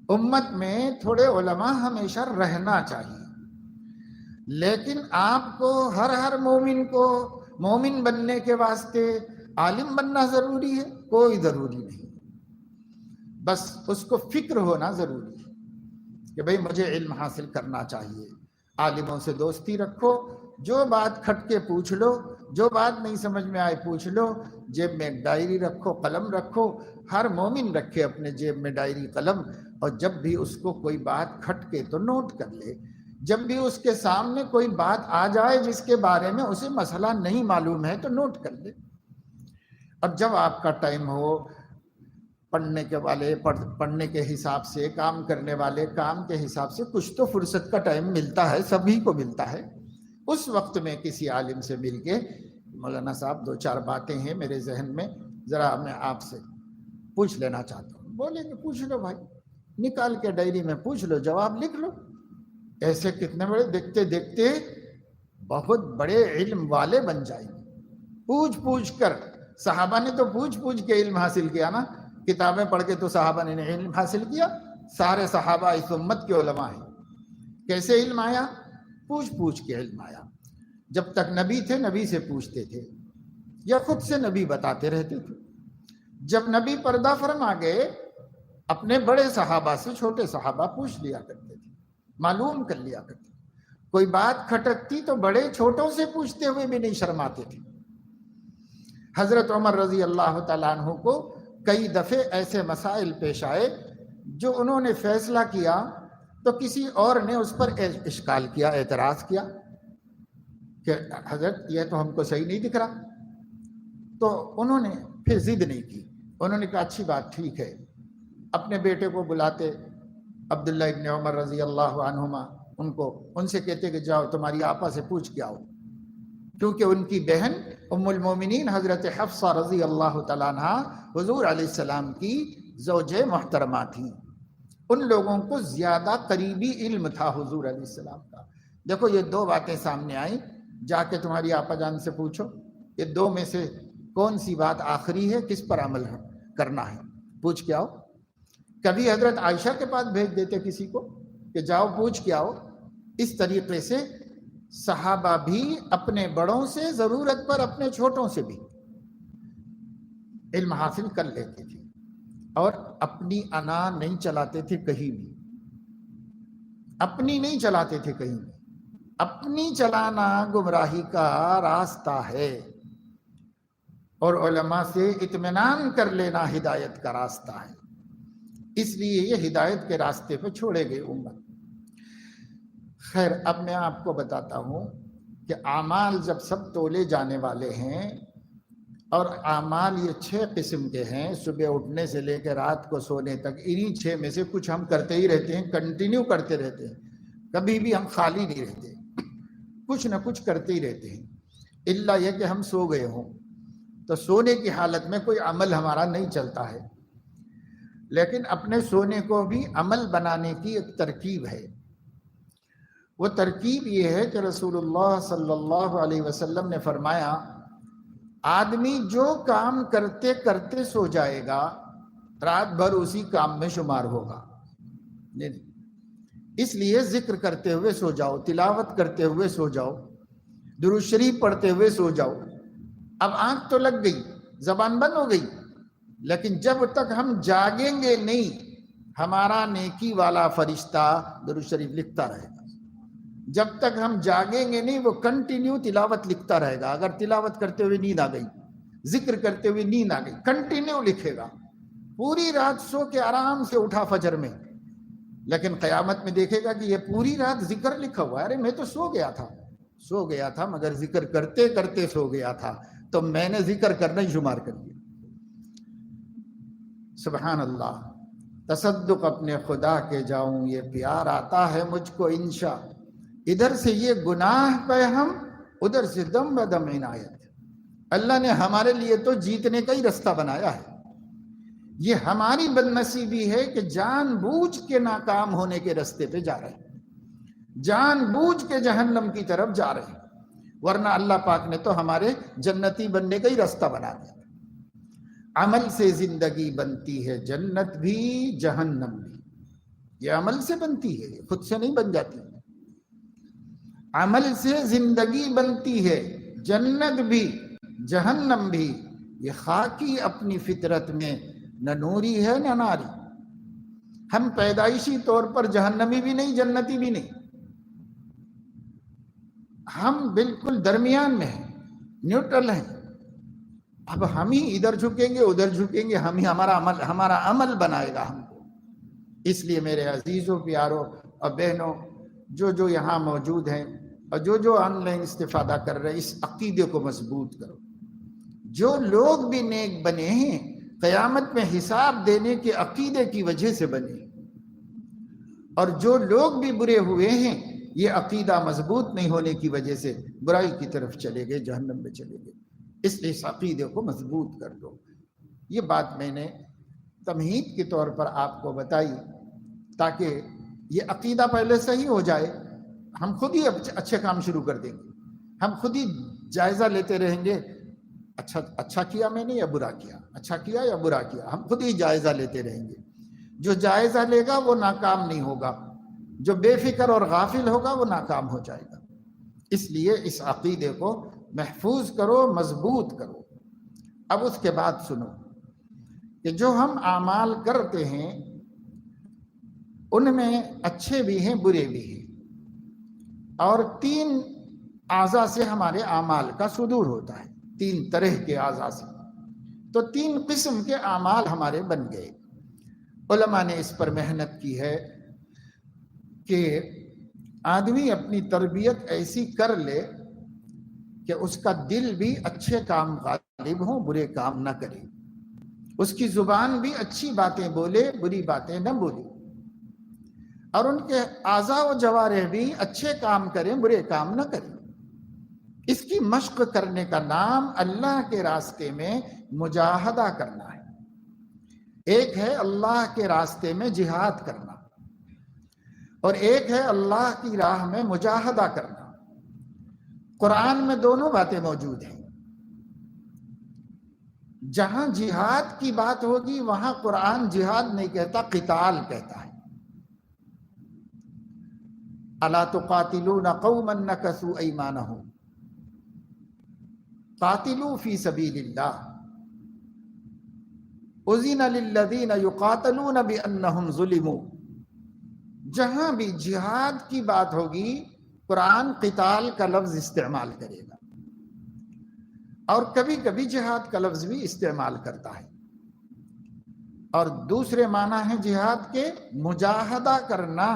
امت میں تھوڑے علماء ہمیشہ رہنا چاہیے، لیکن آپ کو ہر مومن کو مومن بننے کے واسطے عالم بننا ضروری ہے؟ کوئی ضروری نہیں، بس اس کو فکر ہونا ضروری ہے کہ بھئی مجھے علم حاصل کرنا چاہیے۔ عالموں سے دوستی رکھو، جو بات کھٹ کے پوچھ لو، جو بات نہیں سمجھ میں آئے پوچھ لو، جیب میں ایک ڈائری رکھو، قلم رکھو، ہر مومن رکھے اپنے جیب میں ڈائری قلم، اور جب بھی اس کو کوئی بات کھٹ کے تو نوٹ کر لے، جب بھی اس کے سامنے کوئی بات آ جائے جس کے بارے میں اسے مسئلہ نہیں معلوم ہے تو نوٹ کر لے۔ اب جب آپ کا ٹائم ہو، پڑھنے کے والے پڑھنے کے حساب سے، کام کرنے والے کام کے حساب سے، کچھ تو فرصت کا ٹائم ملتا ہے، سبھی کو ملتا ہے، اس وقت میں کسی عالم سے مل کے مولانا صاحب 2-4 باتیں ہیں میرے ذہن میں، ذرا میں آپ سے پوچھ لینا چاہتا ہوں۔ بولیں گے پوچھ لو بھائی، نکال کے ڈائری میں پوچھ لو، جواب لکھ لو۔ ایسے کتنے بڑے دیکھتے دیکھتے بہت بڑے علم والے بن جائیں گے، پوچھ کر۔ صحابہ نے تو پوچھ کے علم حاصل کیا نا، کتابیں پڑھ کے تو صحابہ نے علم حاصل کیا؟ سارے صحابہ اس امت کے علماء ہیں۔ کیسے علم آیا؟ پوچھ کے علم آیا۔ جب تک نبی تھے نبی سے پوچھتے تھے، یا خود سے نبی بتاتے رہتے تھے۔ جب نبی پردہ فرما گئے، اپنے بڑے صحابہ سے چھوٹے صحابہ پوچھ لیا کرتے تھے، معلوم کر لیا کرتے تھے۔ کوئی بات کھٹکتی تو بڑے چھوٹوں سے پوچھتے ہوئے بھی نہیں شرماتے تھے۔ حضرت عمر رضی اللہ تعالیٰ عنہ کو کئی دفعے ایسے مسائل پیش آئے جو انہوں نے فیصلہ کیا تو کسی اور نے اس پر اشکال کیا، اعتراض کیا کہ حضرت یہ تو ہم کو صحیح نہیں دکھ رہا، تو انہوں نے پھر ضد نہیں کی، انہوں نے کہا اچھی بات، ٹھیک ہے۔ اپنے بیٹے کو بلاتے، عبداللہ ابن عمر رضی اللہ عنہما، ان سے کہتے کہ جاؤ تمہاری آپا سے پوچھ کے آؤ، کیونکہ ان کی بہن ام المومنین حضرت حفصہ رضی اللہ تعالیٰ عنہ حضور علیہ السلام کی زوج محترمہ تھیں۔ ان لوگوں کو زیادہ قریبی علم تھا حضور علیہ السلام کا۔ دیکھو یہ 2 باتیں سامنے آئیں، جا کے تمہاری آپا جان سے پوچھو، یہ 2 میں سے کون سی بات آخری ہے، کس پر عمل کرنا ہے، پوچھ کے آؤ۔ کبھی حضرت عائشہ کے پاس بھیج دیتے کسی کو کہ جاؤ پوچھ کے آؤ۔ اس طریقے سے صحابہ بھی اپنے بڑوں سے، ضرورت پر اپنے چھوٹوں سے بھی علم حاصل کر لیتے تھے، اور اپنی انا نہیں چلاتے تھے کہیں بھی، اپنی نہیں چلاتے تھے کہیں بھی۔ اپنی چلانا گمراہی کا راستہ ہے، اور علماء سے اطمینان کر لینا ہدایت کا راستہ ہے، اس لیے یہ ہدایت کے راستے پہ چھوڑے گئے امت۔ خیر، اب میں آپ کو بتاتا ہوں کہ اعمال جب سب تولے جانے والے ہیں اور اعمال یہ 6 قسم کے ہیں، صبح اٹھنے سے لے کے رات کو سونے تک، انہی 6 میں سے کچھ ہم کرتے ہی رہتے ہیں، کنٹینیو کرتے رہتے ہیں، کبھی بھی ہم خالی نہیں رہتے، کچھ نہ کچھ کرتے ہی رہتے ہیں، الا یہ کہ ہم سو گئے ہوں تو سونے کی حالت میں کوئی عمل ہمارا نہیں چلتا ہے، لیکن اپنے سونے کو بھی عمل بنانے کی ایک ترکیب ہے۔ وہ ترکیب یہ ہے کہ رسول اللہ صلی اللہ علیہ وسلم نے فرمایا، آدمی جو کام کرتے کرتے سو جائے گا رات بھر اسی کام میں شمار ہوگا۔ اس لیے ذکر کرتے ہوئے سو جاؤ، تلاوت کرتے ہوئے سو جاؤ، درود شریف پڑھتے ہوئے سو جاؤ۔ اب آنکھ تو لگ گئی، زبان بند ہو گئی، لیکن جب تک ہم جاگیں گے نہیں، ہمارا نیکی والا فرشتہ درود شریف لکھتا رہے گا۔ جب تک ہم جاگیں گے نہیں، وہ کنٹینیو تلاوت لکھتا رہے گا۔ اگر تلاوت کرتے ہوئے نیند آ گئی، ذکر کرتے ہوئے نیند آ گئی، کنٹینیو لکھے گا۔ پوری رات سو کے آرام سے اٹھا فجر میں، لیکن قیامت میں دیکھے گا کہ یہ پوری رات ذکر لکھا ہوا ہے، ارے میں تو سو گیا تھا مگر ذکر کرتے کرتے سو گیا تھا، تو میں نے ذکر کرنا ہی شمار کر دیا۔ سبحان اللہ، تصدق اپنے خدا کے جاؤں، یہ پیار آتا ہے مجھ کو انشاء، ادھر سے یہ گناہ پہ ہم، ادھر سے دم بدم عنایت۔ اللہ نے ہمارے لیے تو جیتنے کا ہی رستہ بنایا ہے۔ یہ ہماری بد نصیبی ہے کہ جان بوجھ کے ناکام ہونے کے رستے پہ جا رہے ہیں، جان بوجھ کے جہنم کی طرف جا رہے ہیں، ورنہ اللہ پاک نے تو ہمارے جنتی بننے کا ہی رستہ بنا دیا۔ عمل سے زندگی بنتی ہے، جنت بھی جہنم بھی، یہ عمل سے بنتی ہے، خود سے نہیں بن جاتی۔ عمل سے زندگی بنتی ہے، جنت بھی جہنم بھی، یہ خاکی اپنی فطرت میں نہ نوری ہے نہ ناری۔ ہم پیدائشی طور پر جہنمی بھی نہیں، جنتی بھی نہیں، ہم بالکل درمیان میں ہیں، نیوٹرل ہیں۔ اب ہم ہی ادھر جھکیں گے ادھر جھکیں گے، ہم ہی ہمارا عمل بنائے گا ہم کو۔ اس لیے میرے عزیزوں، پیاروں اور بہنوں، جو یہاں موجود ہیں اور جو آن لائن استفادہ کر رہے ہیں، اس عقیدے کو مضبوط کرو۔ جو لوگ بھی نیک بنے ہیں، قیامت میں حساب دینے کے عقیدے کی وجہ سے بنے، اور جو لوگ بھی برے ہوئے ہیں، یہ عقیدہ مضبوط نہیں ہونے کی وجہ سے برائی کی طرف چلے گئے، جہنم میں چلے گئے۔ اس لیے اس عقیدے کو مضبوط کر دو۔ یہ بات میں نے تمہید کے طور پر آپ کو بتائی تاکہ یہ عقیدہ پہلے صحیح ہو جائے، ہم خود ہی اچھے کام شروع کر دیں گے، ہم خود ہی جائزہ لیتے رہیں گے، اچھا کیا میں نے یا برا کیا، اچھا کیا یا برا کیا، ہم خود ہی جائزہ لیتے رہیں گے۔ جو جائزہ لے گا وہ ناکام نہیں ہوگا، جو بے فکر اور غافل ہوگا وہ ناکام ہو جائے گا۔ اس لیے اس عقیدے کو محفوظ کرو، مضبوط کرو۔ اب اس کے بعد سنو کہ جو ہم اعمال کرتے ہیں ان میں اچھے بھی ہیں برے بھی ہیں، اور 3 اعضاء سے ہمارے اعمال کا صدور ہوتا ہے، 3 طرح کے اعضاء سے، تو 3 قسم کے اعمال ہمارے بن گئے۔ علماء نے اس پر محنت کی ہے کہ آدمی اپنی تربیت ایسی کر لے کہ اس کا دل بھی اچھے کام غالب ہوں، برے کام نہ کرے، اس کی زبان بھی اچھی باتیں بولے، بری باتیں نہ بولے، اور ان کے اعضاء و جوارح بھی اچھے کام کریں، برے کام نہ کریں۔ اس کی مشق کرنے کا نام اللہ کے راستے میں مجاہدہ کرنا ہے۔ ایک ہے اللہ کے راستے میں جہاد کرنا، اور ایک ہے اللہ کی راہ میں مجاہدہ کرنا۔ قرآن میں دونوں باتیں موجود ہیں۔ جہاں جہاد کی بات ہوگی وہاں قرآن جہاد نہیں کہتا، قتال کہتا ہے۔ الا تقاتلون قوما نکثوا ایمانهم قاتلوا فی سبیل اللہ اذن للذین یقاتلون بانہم ظلموا۔ جہاں بھی جہاد کی بات ہوگی قرآن قتال کا لفظ استعمال کرے گا، اور کبھی کبھی جہاد کا لفظ بھی استعمال کرتا ہے۔ اور دوسرے معنی ہے جہاد کے مجاہدہ کرنا،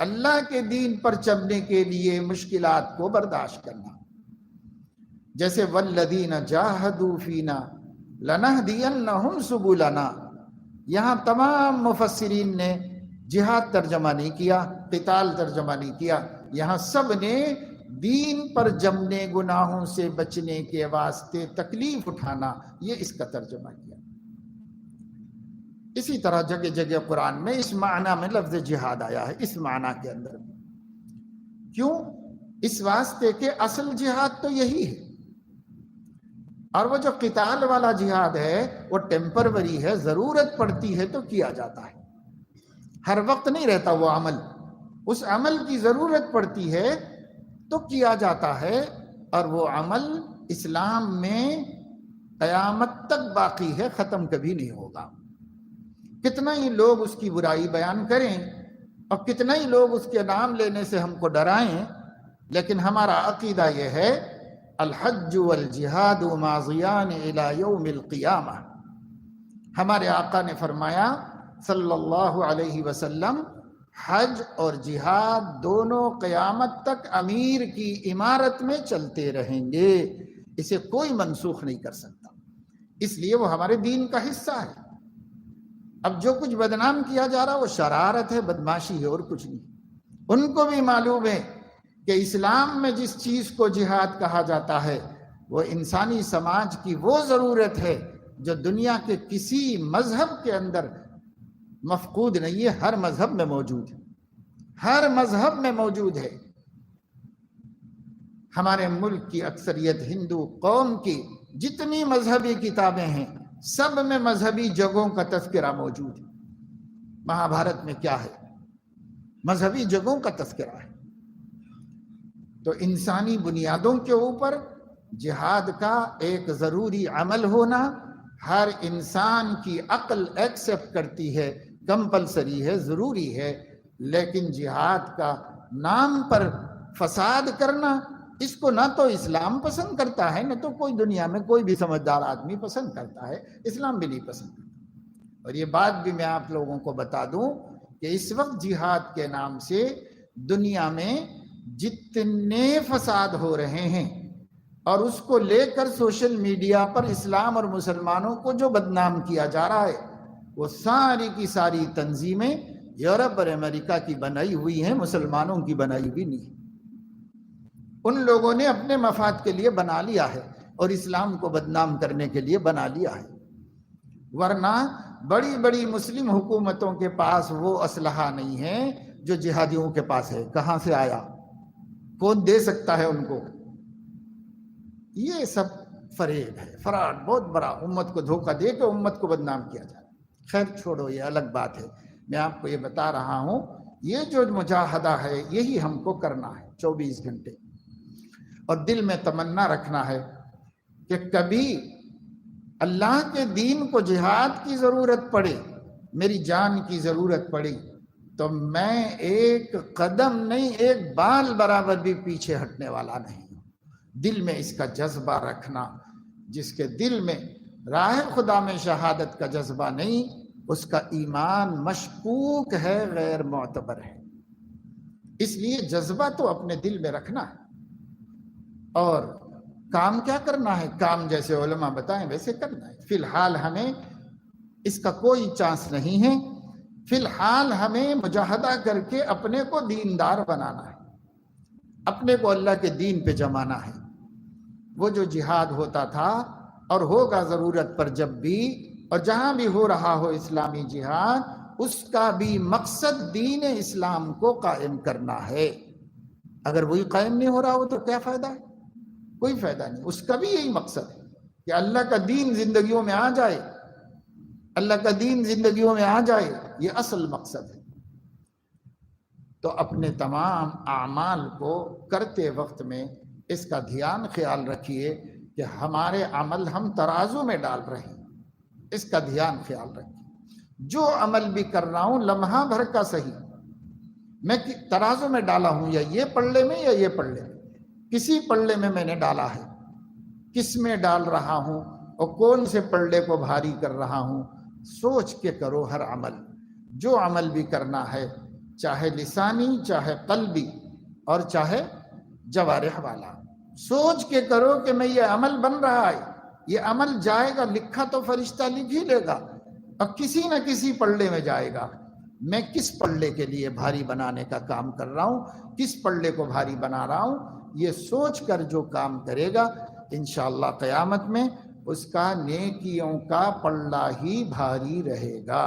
اللہ کے دین پر چلنے کے لیے مشکلات کو برداشت کرنا۔ جیسے والذین جاہدوا فینا لنہدینہم سبلنا، یہاں تمام مفسرین نے جہاد ترجمہ نہیں کیا، قتال ترجمہ نہیں کیا، یہاں سب نے دین پر جمنے، گناہوں سے بچنے کے واسطے تکلیف اٹھانا، یہ اس کا ترجمہ کیا۔ اسی طرح جگہ جگہ قرآن میں اس معنی میں لفظ جہاد آیا ہے، اس معنی کے اندر۔ کیوں؟ اس واسطے کہ اصل جہاد تو یہی ہے، اور وہ جو قتال والا جہاد ہے وہ ٹیمپروری ہے، ضرورت پڑتی ہے تو کیا جاتا ہے، ہر وقت نہیں رہتا وہ عمل، اس عمل کی ضرورت پڑتی ہے تو کیا جاتا ہے، اور وہ عمل اسلام میں قیامت تک باقی ہے، ختم کبھی نہیں ہوگا۔ کتنا ہی لوگ اس کی برائی بیان کریں اور کتنا ہی لوگ اس کے نام لینے سے ہم کو ڈرائیں، لیکن ہمارا عقیدہ یہ ہے الحج والجہاد ماضیان الی یوم القیامہ۔ ہمارے آقا نے فرمایا صلی اللہ علیہ وسلم، حج اور جہاد دونوں قیامت تک امیر کی عمارت میں چلتے رہیں گے، اسے کوئی منسوخ نہیں کر سکتا، اس لیے وہ ہمارے دین کا حصہ ہے۔ اب جو کچھ بدنام کیا جا رہا وہ شرارت ہے، بدماشی ہے، اور کچھ نہیں۔ ان کو بھی معلوم ہے کہ اسلام میں جس چیز کو جہاد کہا جاتا ہے وہ انسانی سماج کی وہ ضرورت ہے جو دنیا کے کسی مذہب کے اندر مفقود نہیں ہے، ہر مذہب میں موجود ہے، ہر مذہب میں موجود ہے۔ ہمارے ملک کی اکثریت ہندو قوم کی جتنی مذہبی کتابیں ہیں سب میں مذہبی جگہوں کا تذکرہ موجود ہے۔ مہا بھارت میں کیا ہے؟ مذہبی جگہوں کا تذکرہ ہے۔ تو انسانی بنیادوں کے اوپر جہاد کا ایک ضروری عمل ہونا ہر انسان کی عقل ایکسپٹ کرتی ہے، کمپلسری ہے، ضروری ہے، لیکن جہاد کا نام پر فساد کرنا، اس کو نہ تو اسلام پسند کرتا ہے، نہ تو کوئی دنیا میں کوئی بھی سمجھدار آدمی پسند کرتا ہے، اسلام بھی نہیں پسند کرتا۔ اور یہ بات بھی میں آپ لوگوں کو بتا دوں کہ اس وقت جہاد کے نام سے دنیا میں جتنے فساد ہو رہے ہیں اور اس کو لے کر سوشل میڈیا پر اسلام اور مسلمانوں کو جو بدنام کیا جا رہا ہے، وہ ساری کی ساری تنظیمیں یورپ اور امریکہ کی بنائی ہوئی ہیں، مسلمانوں کی بنائی ہوئی نہیں۔ ان لوگوں نے اپنے مفاد کے لیے بنا لیا ہے اور اسلام کو بدنام کرنے کے لیے بنا لیا ہے، ورنہ بڑی بڑی مسلم حکومتوں کے پاس وہ اسلحہ نہیں ہے جو جہادیوں کے پاس ہے۔ کہاں سے آیا؟ کون دے سکتا ہے ان کو؟ یہ سب فریب ہے، فراڈ، بہت بڑا، امت کو دھوکہ دے کے امت کو بدنام کیا جائے۔ خیر چھوڑو، یہ الگ بات ہے۔ میں آپ کو یہ بتا رہا ہوں، یہ جو مجاہدہ ہے یہی ہم کو کرنا ہے 24 گھنٹے، اور دل میں تمنا رکھنا ہے کہ کبھی اللہ کے دین کو جہاد کی ضرورت پڑے، میری جان کی ضرورت پڑی، تو میں ایک قدم نہیں، ایک بال برابر بھی پیچھے ہٹنے والا نہیں ہوں۔ دل میں اس کا جذبہ رکھنا، جس کے دل میں راہ خدا میں شہادت کا جذبہ نہیں، اس کا ایمان مشکوک ہے، غیر معتبر ہے۔ اس لیے جذبہ تو اپنے دل میں رکھنا ہے، اور کام کیا کرنا ہے؟ کام جیسے علماء بتائیں ویسے کرنا ہے۔ فی الحال ہمیں اس کا کوئی چانس نہیں ہے، فی الحال ہمیں مجاہدہ کر کے اپنے کو دیندار بنانا ہے، اپنے کو اللہ کے دین پہ جمانا ہے۔ وہ جو جہاد ہوتا تھا اور ہوگا ضرورت پر جب بھی، اور جہاں بھی ہو رہا ہو اسلامی جہاد، اس کا بھی مقصد دین اسلام کو قائم کرنا ہے۔ اگر وہی قائم نہیں ہو رہا ہو تو کیا فائدہ ہے؟ کوئی فائدہ نہیں۔ اس کا بھی یہی مقصد ہے کہ اللہ کا دین زندگیوں میں آ جائے، اللہ کا دین زندگیوں میں آ جائے، یہ اصل مقصد ہے۔ تو اپنے تمام اعمال کو کرتے وقت میں اس کا دھیان خیال رکھیے کہ ہمارے عمل ہم ترازو میں ڈال رہے ہیں، اس کا دھیان خیال رکھیے۔ جو عمل بھی کر رہا ہوں لمحہ بھر کا صحیح، میں ترازو میں ڈالا ہوں، یا یہ پلڑے میں یا یہ پلڑے میں، کسی پلڑے میں نے ڈالا ہے، کس میں ڈال رہا ہوں اور کون سے پلڑے کو بھاری کر رہا ہوں، سوچ کے کرو ہر عمل۔ جو عمل بھی کرنا ہے، چاہے لسانی، چاہے قلبی، اور چاہے جوارح والا، سوچ کے کرو کہ میں یہ عمل بن رہا ہے، یہ عمل جائے گا، لکھا تو فرشتہ لکھ ہی لے گا، اور کسی نہ کسی پلڑے میں جائے گا۔ میں کس پلڑے کے لیے بھاری بنانے کا کام کر رہا ہوں، کس پلڑے کو بھاری بنا رہا ہوں، یہ سوچ کر جو کام کرے گا انشاءاللہ قیامت میں اس کا نیکیوں کا پلڑا ہی بھاری رہے گا،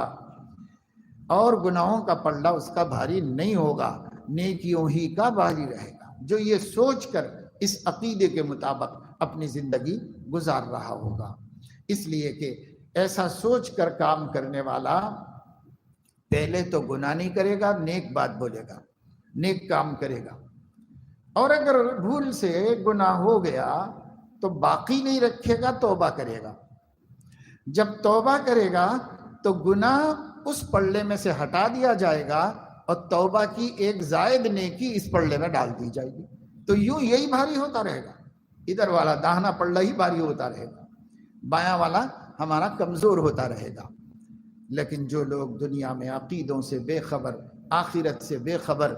اور گناہوں کا پلڑا اس کا بھاری نہیں ہوگا، نیکیوں ہی کا بھاری رہے گا، جو یہ سوچ کر اس عقیدے کے مطابق اپنی زندگی گزار رہا ہوگا۔ اس لیے کہ ایسا سوچ کر کام کرنے والا پہلے تو گناہ نہیں کرے گا، نیک بات بولے گا، نیک کام کرے گا، اور اگر بھول سے گناہ ہو گیا تو باقی نہیں رکھے گا، توبہ کرے گا۔ جب توبہ کرے گا تو گناہ اس پلڑے میں سے ہٹا دیا جائے گا، اور توبہ کی ایک زائد نیکی اس پلڑے میں ڈال دی جائے گی، تو یوں یہی بھاری ہوتا رہے گا، ادھر والا داہنا پلڑا ہی بھاری ہوتا رہے گا، بایاں والا ہمارا کمزور ہوتا رہے گا۔ لیکن جو لوگ دنیا میں عقیدوں سے بے خبر، آخرت سے بے خبر،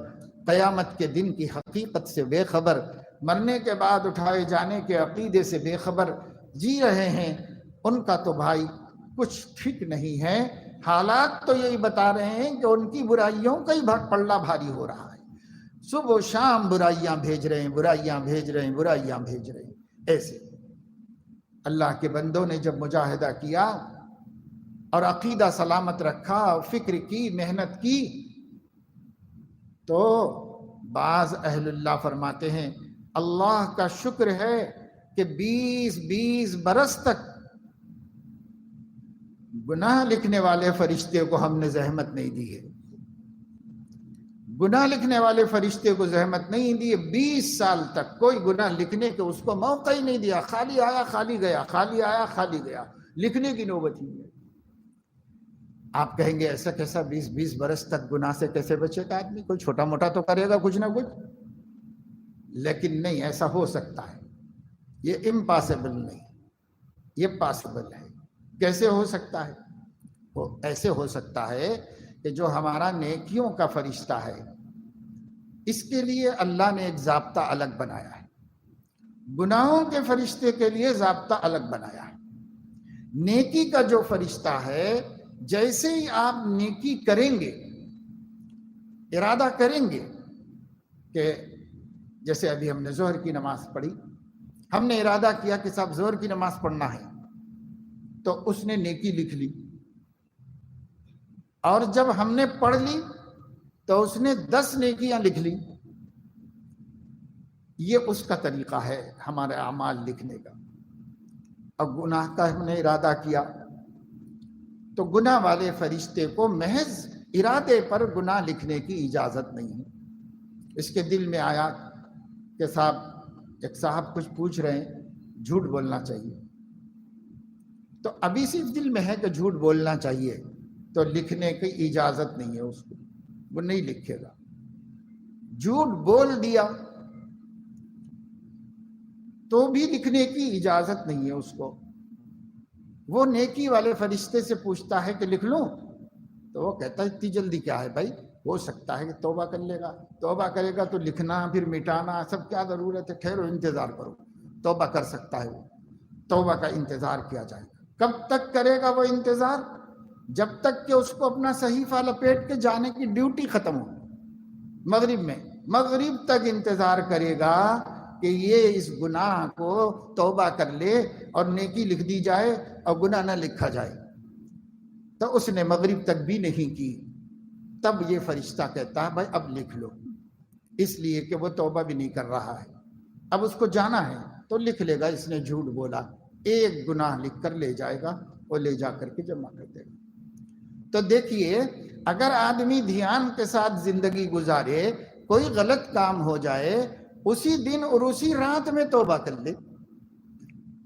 قیامت کے دن کی حقیقت سے بے خبر، مرنے کے بعد اٹھائے جانے کے عقیدے سے بے خبر جی رہے ہیں، ان کا تو بھائی کچھ ٹھیک نہیں ہے۔ حالات تو یہی بتا رہے ہیں کہ ان کی برائیوں کا ہی پلڑا بھاری ہو رہا ہے، صبح و شام برائیاں بھیج رہے ہیں، برائیاں بھیج رہے ہیں، برائیاں بھیج رہے ہیں۔ ایسے اللہ کے بندوں نے جب مجاہدہ کیا اور عقیدہ سلامت رکھا، فکر کی، محنت کی، تو بعض اہل اللہ فرماتے ہیں اللہ کا شکر ہے کہ 20 برس تک گناہ لکھنے والے فرشتے کو ہم نے زحمت نہیں دی ہے، گناہ لکھنے والے فرشتے کو زحمت نہیں دی ہے، 20 سال تک کوئی گناہ لکھنے کے اس کو موقع ہی نہیں دیا، خالی آیا خالی گیا، خالی آیا خالی گیا، لکھنے کی نوبت ہی نہیں۔ آپ کہیں گے ایسا کیسا 20 برس تک گناہ سے کیسے بچے گا آدمی، کوئی چھوٹا موٹا تو کرے گا کچھ نہ کچھ، لیکن نہیں، ایسا ہو سکتا ہے، یہ امپاسبل نہیں، یہ پاسبل ہے۔ کیسے ہو سکتا ہے؟ وہ ایسے ہو سکتا ہے کہ جو ہمارا نیکیوں کا فرشتہ ہے، اس کے لیے اللہ نے ایک ضابطہ الگ بنایا ہے، گناہوں کے فرشتے کے لیے ضابطہ الگ بنایا ہے۔ نیکی کا جو فرشتہ ہے، جیسے ہی آپ نیکی کریں گے، ارادہ کریں گے کہ جیسے ابھی ہم نے ظہر کی نماز پڑھی، ہم نے ارادہ کیا کہ صاحب ظہر کی نماز پڑھنا ہے، تو اس نے نیکی لکھ لی، اور جب ہم نے پڑھ لی تو اس نے 10 نیکیاں لکھ لی۔ یہ اس کا طریقہ ہے ہمارے اعمال لکھنے کا۔ اب گناہ کا ہم نے ارادہ کیا تو گناہ والے فرشتے کو محض ارادے پر گناہ لکھنے کی اجازت نہیں ہے۔ اس کے دل میں آیا کہ ایک صاحب کچھ پوچھ رہے ہیں، جھوٹ بولنا چاہیے، تو ابھی صرف دل میں ہے کہ جھوٹ بولنا چاہیے، تو لکھنے کی اجازت نہیں ہے اس کو، وہ نہیں لکھے گا۔ جھوٹ بول دیا تو بھی لکھنے کی اجازت نہیں ہے اس کو۔ وہ نیکی والے فرشتے سے پوچھتا ہے کہ لکھ لوں، تو وہ کہتا ہے اتنی جلدی کیا ہے بھائی، ہو سکتا ہے کہ توبہ کر لے گا، توبہ کرے گا تو لکھنا پھر مٹانا سب کیا ضرورت ہے، ٹھہرو انتظار کرو، توبہ کر سکتا ہے وہ، توبہ کا انتظار کیا جائے گا۔ کب تک کرے گا وہ انتظار؟ جب تک کہ اس کو اپنا صحیفہ لپیٹ کے جانے کی ڈیوٹی ختم ہو۔ مغرب تک انتظار کرے گا کہ یہ اس گناہ کو توبہ کر لے اور نیکی لکھ دی جائے اور گناہ نہ لکھا جائے، تو اس نے مغرب تک بھی نہیں کی، تب یہ فرشتہ کہتا ہے بھائی اب لکھ لو، اس لیے کہ وہ توبہ بھی نہیں کر رہا ہے، اب اس کو جانا ہے تو لکھ لے گا، اس نے جھوٹ بولا، ایک گناہ لکھ کر لے جائے گا، وہ لے جا کر کے جمع کر دے گا۔ تو دیکھیے، اگر آدمی دھیان کے ساتھ زندگی گزارے، کوئی غلط کام ہو جائے، اسی دن اور اسی رات میں توبہ کر لے،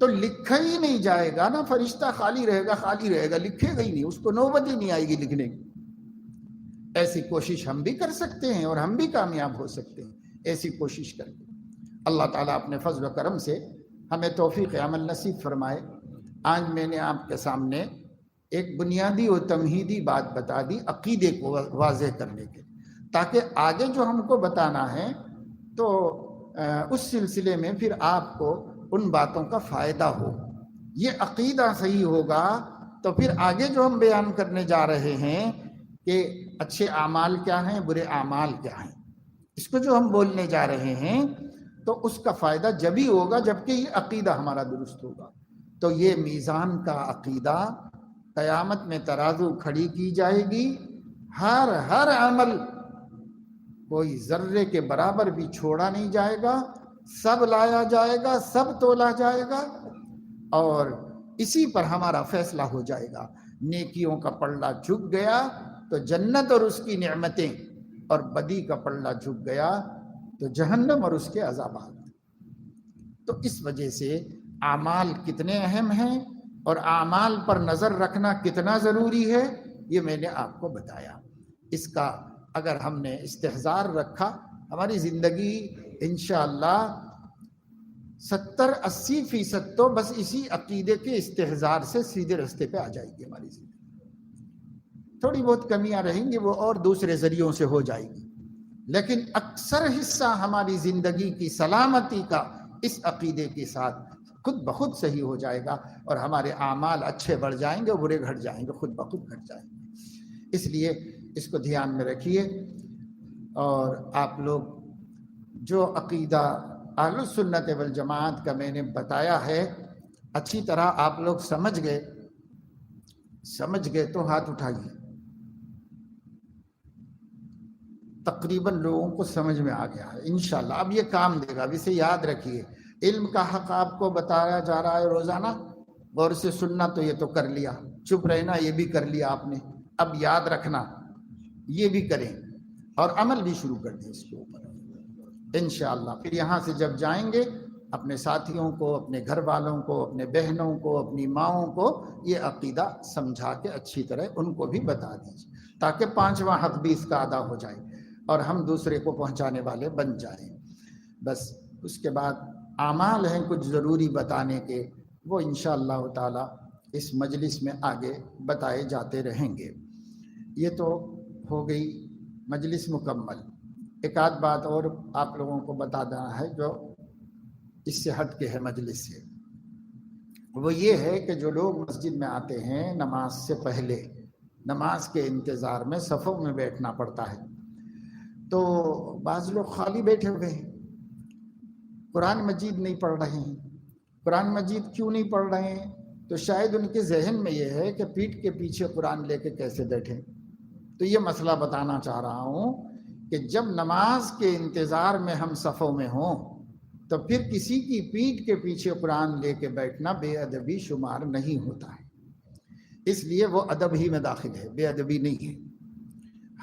تو لکھا ہی نہیں جائے گا نا، فرشتہ خالی رہے گا، لکھے گا ہی نہیں، اس کو نوبت ہی نہیں آئے گی لکھنے کی۔ ایسی کوشش ہم بھی کر سکتے ہیں اور ہم بھی کامیاب ہو سکتے ہیں، ایسی کوشش کر کے اللہ تعالیٰ اپنے فضل و کرم سے ہمیں توفیق عمل نصیب فرمائے۔ آج میں نے آپ کے سامنے ایک بنیادی اور تمہیدی بات بتا دی عقیدے کو واضح کرنے کے، تاکہ آگے جو ہم کو بتانا ہے تو اس سلسلے میں پھر آپ کو ان باتوں کا فائدہ ہو. یہ عقیدہ صحیح ہوگا تو پھر آگے جو ہم بیان کرنے جا رہے ہیں کہ اچھے اعمال کیا ہیں، برے اعمال کیا ہیں، اس کو جو ہم بولنے جا رہے ہیں تو اس کا فائدہ جبھی ہوگا جبکہ یہ عقیدہ ہمارا درست ہوگا. تو یہ میزان کا عقیدہ، قیامت میں ترازو کھڑی کی جائے گی، ہر عمل کوئی ذرے کے برابر بھی چھوڑا نہیں جائے گا، سب لایا جائے گا، سب تولا جائے گا، اور اسی پر ہمارا فیصلہ ہو جائے گا. نیکیوں کا پلڑا جھک گیا تو جنت اور اس کی نعمتیں، اور بدی کا پلڑا جھک گیا تو جہنم اور اس کے عذابات. تو اس وجہ سے اعمال کتنے اہم ہیں اور اعمال پر نظر رکھنا کتنا ضروری ہے یہ میں نے آپ کو بتایا. اس کا اگر ہم نے استحضار رکھا، ہماری زندگی انشاءاللہ 70-80% تو بس اسی عقیدے کے استحضار سے سیدھے راستے پہ آ جائے گی ہماری زندگی. تھوڑی بہت کمیاں رہیں گی وہ اور دوسرے ذریعوں سے ہو جائے گی، لیکن اکثر حصہ ہماری زندگی کی سلامتی کا اس عقیدے کے ساتھ خود بخود صحیح ہو جائے گا، اور ہمارے اعمال اچھے بڑھ جائیں گے، برے گھٹ جائیں گے، خود بخود گھٹ جائیں گے. اس لیے اس کو دھیان میں رکھیے. اور آپ لوگ جو عقیدہ اہل سنت والجماعت کا میں نے بتایا ہے اچھی طرح آپ لوگ سمجھ گئے تو ہاتھ اٹھائیے. تقریباً لوگوں کو سمجھ میں آ گیا ہے انشاءاللہ. اب یہ کام دے گا. اب اسے یاد رکھیے، علم کا حق آپ کو بتایا جا رہا ہے روزانہ، غور سے سننا تو یہ تو کر لیا، چپ رہنا یہ بھی کر لیا آپ نے، اب یاد رکھنا یہ بھی کریں اور عمل بھی شروع کر دیں اس کے اوپر انشاءاللہ. پھر یہاں سے جب جائیں گے اپنے ساتھیوں کو، اپنے گھر والوں کو، اپنے بہنوں کو، اپنی ماؤں کو یہ عقیدہ سمجھا کے اچھی طرح ان کو بھی بتا دیجیے، تاکہ 5واں حق بھی اس کا ادا ہو جائے اور ہم دوسرے کو پہنچانے والے بن جائیں. بس اس کے بعد اعمال ہیں کچھ ضروری بتانے کے، وہ انشاءاللہ تعالی اس مجلس میں آگے بتائے جاتے رہیں گے. یہ تو ہو گئی مجلس مکمل. ایک آدھ بات اور آپ لوگوں کو بتا دینا ہے جو اس سے ہٹ کے ہے مجلس سے، وہ یہ ہے کہ جو لوگ مسجد میں آتے ہیں نماز سے پہلے، نماز کے انتظار میں صفوں میں بیٹھنا پڑتا ہے، تو بعض لوگ خالی بیٹھے ہوئے ہیں، قرآن مجید نہیں پڑھ رہے ہیں. قرآن مجید کیوں نہیں پڑھ رہے ہیں؟ تو شاید ان کے ذہن میں یہ ہے کہ پیٹھ کے پیچھے قرآن لے کے کیسے بیٹھیں. تو یہ مسئلہ بتانا چاہ رہا ہوں کہ جب نماز کے انتظار میں ہم صفوں میں ہوں تو پھر کسی کی پیٹھ کے پیچھے قرآن لے کے بیٹھنا بے ادبی شمار نہیں ہوتا ہے. اس لیے وہ ادب ہی میں داخل ہے، بے ادبی نہیں ہے.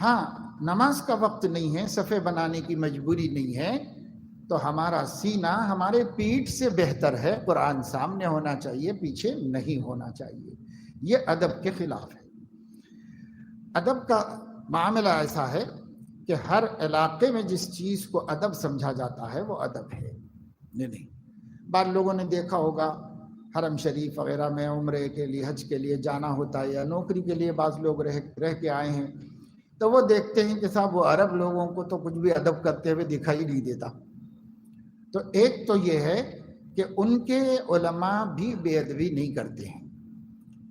ہاں نماز کا وقت نہیں ہے، صفے بنانے کی مجبوری نہیں ہے، تو ہمارا سینہ ہمارے پیٹھ سے بہتر ہے، قرآن سامنے ہونا چاہیے، پیچھے نہیں ہونا چاہیے. یہ ادب کے خلاف ہے. ادب کا معاملہ ایسا ہے کہ ہر علاقے میں جس چیز کو ادب سمجھا جاتا ہے وہ ادب ہے. نہیں بعض لوگوں نے دیکھا ہوگا حرم شریف وغیرہ میں عمرے کے لیے، حج کے لیے جانا ہوتا ہے، یا نوکری کے لیے بعض لوگ رہ کے آئے ہیں، تو وہ دیکھتے ہیں کہ صاحب وہ عرب لوگوں کو تو کچھ بھی ادب کرتے ہوئے دکھائی نہیں دیتا. تو ایک تو یہ ہے کہ ان کے علماء بھی بے ادبی نہیں کرتے ہیں.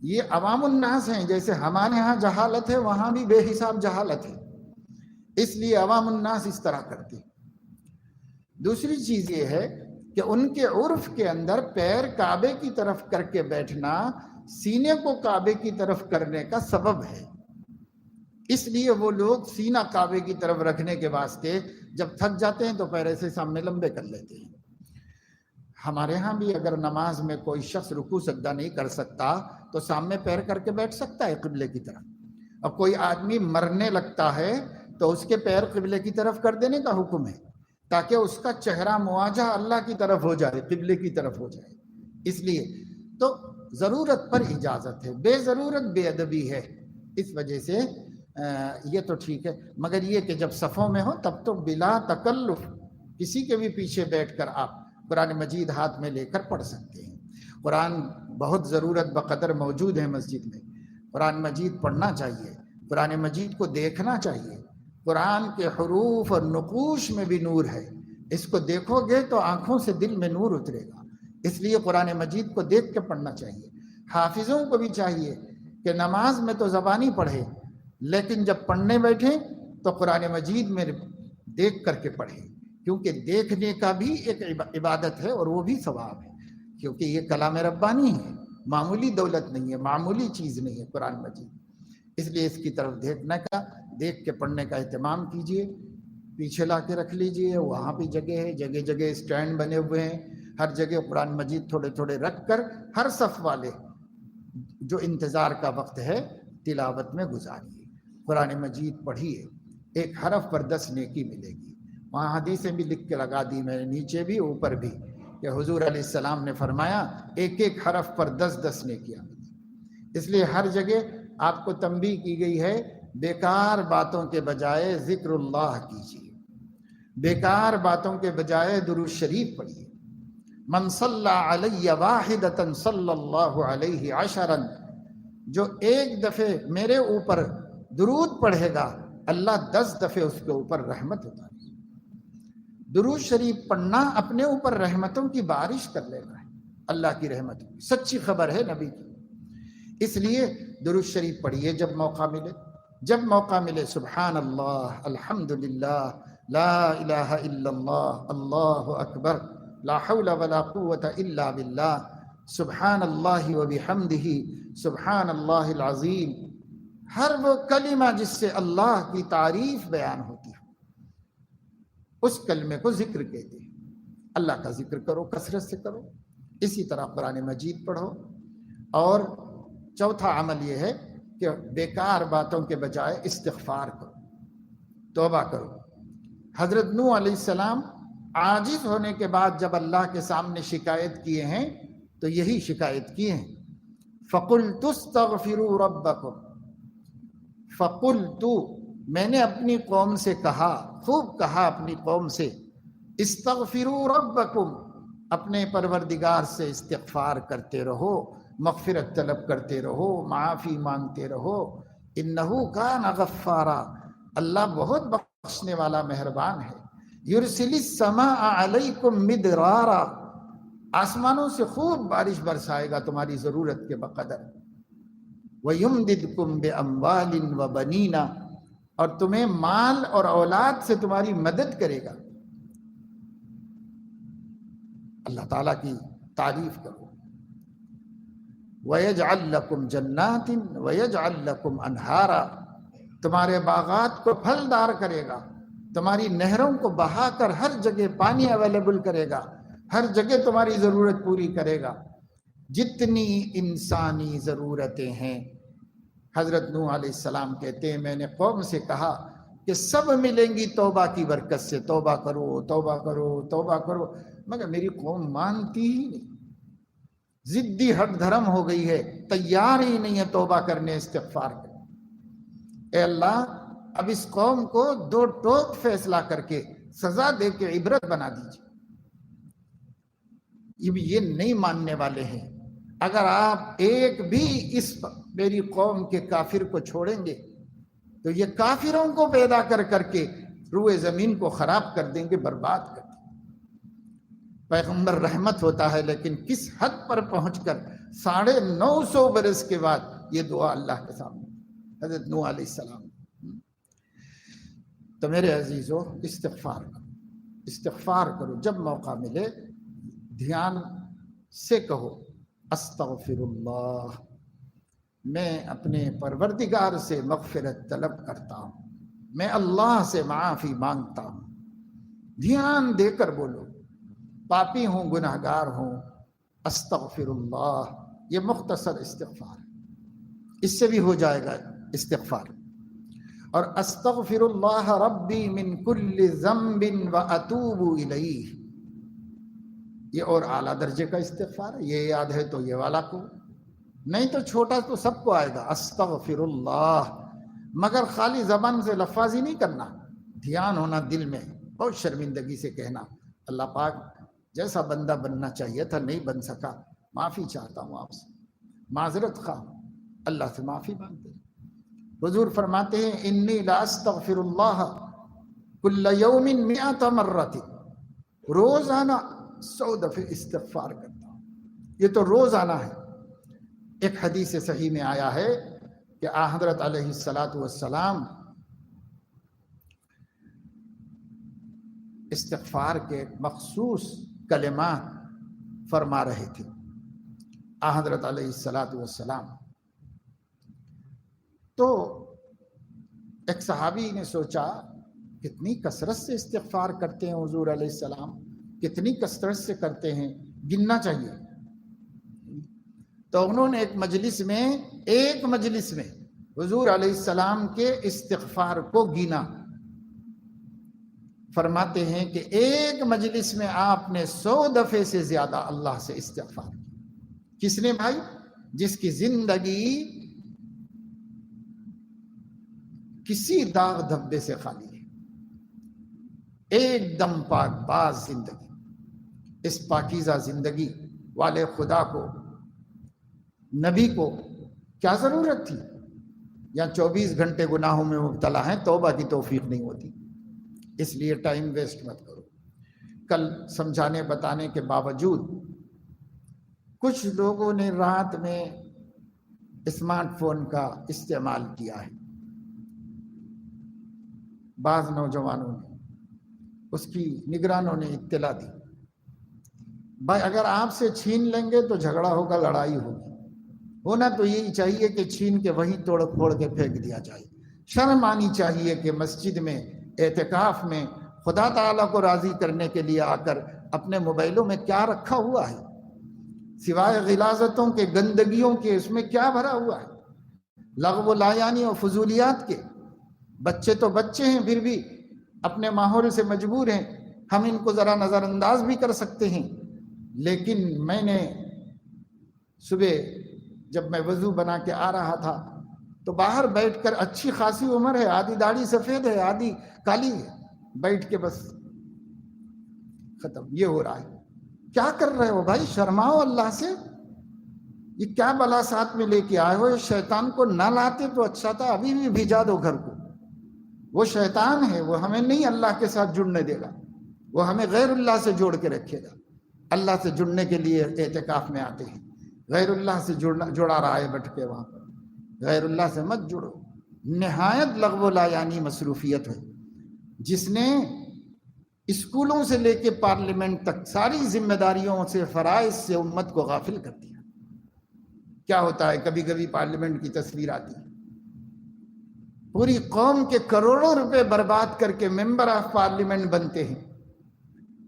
یہ عوام الناس ہیں، جیسے ہمارے ہاں جہالت ہے وہاں بھی بے حساب جہالت ہے، اس لیے عوام الناس اس طرح کرتے ہیں. دوسری چیز یہ ہے کہ ان کے عرف کے اندر پیر کعبے کی طرف کر کے بیٹھنا سینے کو کعبے کی طرف کرنے کا سبب ہے، اس لیے وہ لوگ سینہ کعبے کی طرف رکھنے کے واسطے جب تھک جاتے ہیں تو پیر ایسے سامنے لمبے کر لیتے ہیں. ہمارے ہاں بھی اگر نماز میں کوئی شخص رکوع سجدہ نہیں کر سکتا تو سامنے پیر کر کے بیٹھ سکتا ہے قبلے کی طرف. اور کوئی آدمی مرنے لگتا ہے تو اس کے پیر قبلے کی طرف کر دینے کا حکم ہے، تاکہ اس کا چہرہ مواجہ اللہ کی طرف ہو جائے، قبلے کی طرف ہو جائے. اس لیے تو ضرورت پر اجازت ہے، بے ضرورت بے ادبی ہے. اس وجہ سے یہ تو ٹھیک ہے، مگر یہ کہ جب صفوں میں ہو تب تو بلا تکلف کسی کے بھی پیچھے بیٹھ کر آپ قرآن مجید ہاتھ میں لے کر پڑھ سکتے ہیں. قرآن بہت ضرورت بقدر موجود ہے مسجد میں، قرآن مجید پڑھنا چاہیے، قرآن مجید کو دیکھنا چاہیے. قرآن کے حروف اور نقوش میں بھی نور ہے، اس کو دیکھو گے تو آنکھوں سے دل میں نور اترے گا. اس لیے قرآن مجید کو دیکھ کے پڑھنا چاہیے. حافظوں کو بھی چاہیے کہ نماز میں تو زبانی پڑھے، لیکن جب پڑھنے بیٹھیں تو قرآن مجید میں دیکھ کر کے پڑھے، کیونکہ دیکھنے کا بھی ایک عبادت ہے اور وہ بھی ثواب ہے، کیونکہ یہ کلام ربانی ہے، معمولی دولت نہیں ہے، معمولی چیز نہیں ہے قرآن مجید. اس لیے اس کی طرف دیکھ کے پڑھنے کا اہتمام کیجیے. پیچھے لا کے رکھ لیجیے، وہاں بھی جگہ ہے، جگہ جگہ اسٹینڈ بنے ہوئے ہیں، ہر جگہ قرآن مجید تھوڑے تھوڑے رکھ کر ہر صف والے جو انتظار کا وقت ہے تلاوت میں گزاریے. قرآن مجید پڑھیے، ایک حرف پر 10 نیکی ملے گی. وہاں حدیثیں بھی لکھ کے لگا دی میں نے، نیچے بھی اوپر بھی، کہ حضور علیہ السلام نے فرمایا ایک ایک حرف پر 10 نیکیاں ملیں. اس لیے ہر جگہ آپ کو تنبیہ کی گئی ہے، بیکار باتوں کے بجائے ذکر اللہ کیجیے، بیکار باتوں کے بجائے درود شریف پڑھیے. من صلی علی واحدۃ صلی اللہ علیہ عشرا، جو ایک دفعہ میرے اوپر درود پڑھے گا اللہ 10 دفعہ اس کے اوپر رحمت اتارے. درود شریف پڑھنا اپنے اوپر رحمتوں کی بارش کر لینا ہے، اللہ کی رحمت کی سچی خبر ہے نبی کی. اس لیے درود شریف پڑھیے جب موقع ملے. سبحان اللہ، الحمدللہ، لا الہ الا اللہ، اللہ اکبر، لا حول ولا قوة الا باللہ، سبحان اللہ وبحمدہ، سبحان اللہ العظیم. ہر وہ کلمہ جس سے اللہ کی تعریف بیان ہوتی ہے اس کلمے کو ذکر کہتے ہیں. اللہ کا ذکر کرو، کثرت سے کرو. اسی طرح قرآن مجید پڑھو. اور چوتھا عمل یہ ہے کہ بیکار باتوں کے بجائے استغفار کرو، توبہ کرو. حضرت نوح علیہ السلام عاجز ہونے کے بعد جب اللہ کے سامنے شکایت کیے ہیں تو یہی شکایت کی ہیں، فَقُلْتُ اسْتَغْفِرُوا رَبَّكُمْ. فَقُلْتُ، میں نے اپنی قوم سے کہا، خوب کہا اپنی قوم سے، استغفروا ربکم، اپنے پروردگار سے استغفار کرتے رہو، مغفرت طلب کرتے رہو، معافی مانگتے رہو. انہو کان غفارا، اللہ بہت بخشنے والا مہربان ہے. یرسل السماء علیکم مدرارا، آسمانوں سے خوب بارش برسائے گا تمہاری ضرورت کے بقدر. وَيُمْدِدْكُمْ بِأَمْوَالٍ وَبَنِينَ، اور تمہیں مال اور اولاد سے تمہاری مدد کرے گا. اللہ تعالیٰ کی تعریف کرو. وَيَجْعَلْ لَكُمْ جَنَّاتٍ وَيَجْعَلْ لَكُمْ أَنْهَارًا، تمہارے باغات کو پھلدار کرے گا، تمہاری نہروں کو بہا کر ہر جگہ پانی اویلیبل کرے گا، ہر جگہ تمہاری ضرورت پوری کرے گا. جتنی انسانی ضرورتیں ہیں، حضرت نوح علیہ السلام کہتے ہیں میں نے قوم سے کہا کہ سب ملیں گی توبہ کی برکت سے، توبہ کرو توبہ کرو توبہ کرو، مگر میری قوم مانتی ہی نہیں، ضدی ہٹ دھرم ہو گئی ہے، تیار ہی نہیں ہے توبہ کرنے، استغفار کرنے. اے اللہ اب اس قوم کو 2 ٹوک فیصلہ کر کے سزا دے کے عبرت بنا دیجیے. یہ نہیں ماننے والے ہیں. اگر آپ ایک بھی اس میری قوم کے کافر کو چھوڑیں گے تو یہ کافروں کو پیدا کر کر کے روئے زمین کو خراب کر دیں گے، برباد کر دیں گے. پیغمبر رحمت ہوتا ہے، لیکن کس حد پر پہنچ کر 950 برس کے بعد یہ دعا اللہ کے سامنے حضرت نوح علیہ السلام. تو میرے عزیزو استغفار کرو جب موقع ملے. دھیان سے کہو استغفر اللہ، میں اپنے پروردگار سے مغفرت طلب کرتا ہوں، میں اللہ سے معافی مانگتا ہوں. دھیان دے کر بولو، پاپی ہوں، گناہگار ہوں، استغفر اللہ. یہ مختصر استغفار ہے، اس سے بھی ہو جائے گا استغفار. اور استغفر اللہ ربی من کل ذنب واتوب الیہ، یہ اور اعلیٰ درجے کا استغفار ہے. یہ یاد ہے تو یہ والا کو، نہیں تو چھوٹا تو سب کو آئے گا استغفر اللہ. مگر خالی زبان سے لفاظی نہیں کرنا، دھیان ہونا دل میں، بہت شرمندگی سے کہنا اللہ پاک جیسا بندہ بننا چاہیے تھا نہیں بن سکا، معافی چاہتا ہوں آپ سے، معذرت خواہ. اللہ سے معافی مانگتے ہیں. حضور فرماتے ہیں انی لا استغفر اللہ کل یوم 100 مرۃ، روزانہ 100 دفعہ استغفار کرتا ہوں. یہ تو روزانہ ہے. ایک حدیث صحیح میں آیا ہے کہ حضرت علیہ السلام استغفار کے مخصوص کلمات فرما رہے تھے. حضرت علیہ السلام تو ایک صحابی نے سوچا کتنی کثرت سے استغفار کرتے ہیں حضور علیہ السلام، کتنی کثرت سے کرتے ہیں، گننا چاہیے. تو انہوں نے ایک مجلس میں حضور علیہ السلام کے استغفار کو گنا. فرماتے ہیں کہ ایک مجلس میں آپ نے 100 دفعے سے زیادہ اللہ سے استغفار کیا. کس نے بھائی؟ جس کی زندگی کسی داغ دھبے سے خالی ہے، ایک دم پاک باز زندگی. اس پاکیزہ زندگی والے خدا کو، نبی کو کیا ضرورت تھی؟ یا 24 گھنٹے گناہوں میں مبتلا ہیں، توبہ کی توفیق نہیں ہوتی. اس لیے ٹائم ویسٹ مت کرو. کل سمجھانے بتانے کے باوجود کچھ لوگوں نے رات میں اسمارٹ فون کا استعمال کیا ہے. بعض نوجوانوں نے، اس کی نگرانوں نے اطلاع دی. بھائی اگر آپ سے چھین لیں گے تو جھگڑا ہوگا، لڑائی ہوگی. ہونا تو یہی چاہیے کہ چھین کے وہیں توڑ پھوڑ کے پھینک دیا جائے. شرم آنی چاہیے کہ مسجد میں اعتکاف میں خدا تعالیٰ کو راضی کرنے کے لیے آ کر اپنے موبائلوں میں کیا رکھا ہوا ہے سوائے غلاظتوں کے، گندگیوں کے. اس میں کیا بھرا ہوا ہے؟ لغو و لایانی اور فضولیات کے. بچے تو بچے ہیں، پھر بھی اپنے ماحول سے مجبور ہیں. ہم ان کو ذرا نظر انداز بھی کر سکتے ہیں. لیکن میں نے صبح جب میں وضو بنا کے آ رہا تھا تو باہر بیٹھ کر، اچھی خاصی عمر ہے، آدھی داڑھی سفید ہے، آدھی کالی ہے، بیٹھ کے بس ختم. یہ ہو رہا ہے. کیا کر رہے ہو بھائی؟ شرماؤ اللہ سے. یہ کیا بلا ساتھ میں لے کے آئے ہو؟ شیطان کو نہ لاتے تو اچھا تھا. ابھی بھی بھیجا دو گھر کو. وہ شیطان ہے، وہ ہمیں نہیں اللہ کے ساتھ جڑنے دے گا. وہ ہمیں غیر اللہ سے جوڑ کے رکھے گا. اللہ سے جڑنے کے لیے اعتکاف میں آتے ہیں، غیر اللہ سے جڑا رہا ہے بیٹھ کے وہاں پر. غیر اللہ سے مت جڑو. نہایت لغو لا یعنی مصروفیت ہے. جس نے اسکولوں سے لے کے پارلیمنٹ تک ساری ذمہ داریوں سے، فرائض سے امت کو غافل کر دیا. کیا ہوتا ہے کبھی کبھی پارلیمنٹ کی تصویر آتی ہے، پوری قوم کے کروڑوں روپے برباد کر کے ممبر آف پارلیمنٹ بنتے ہیں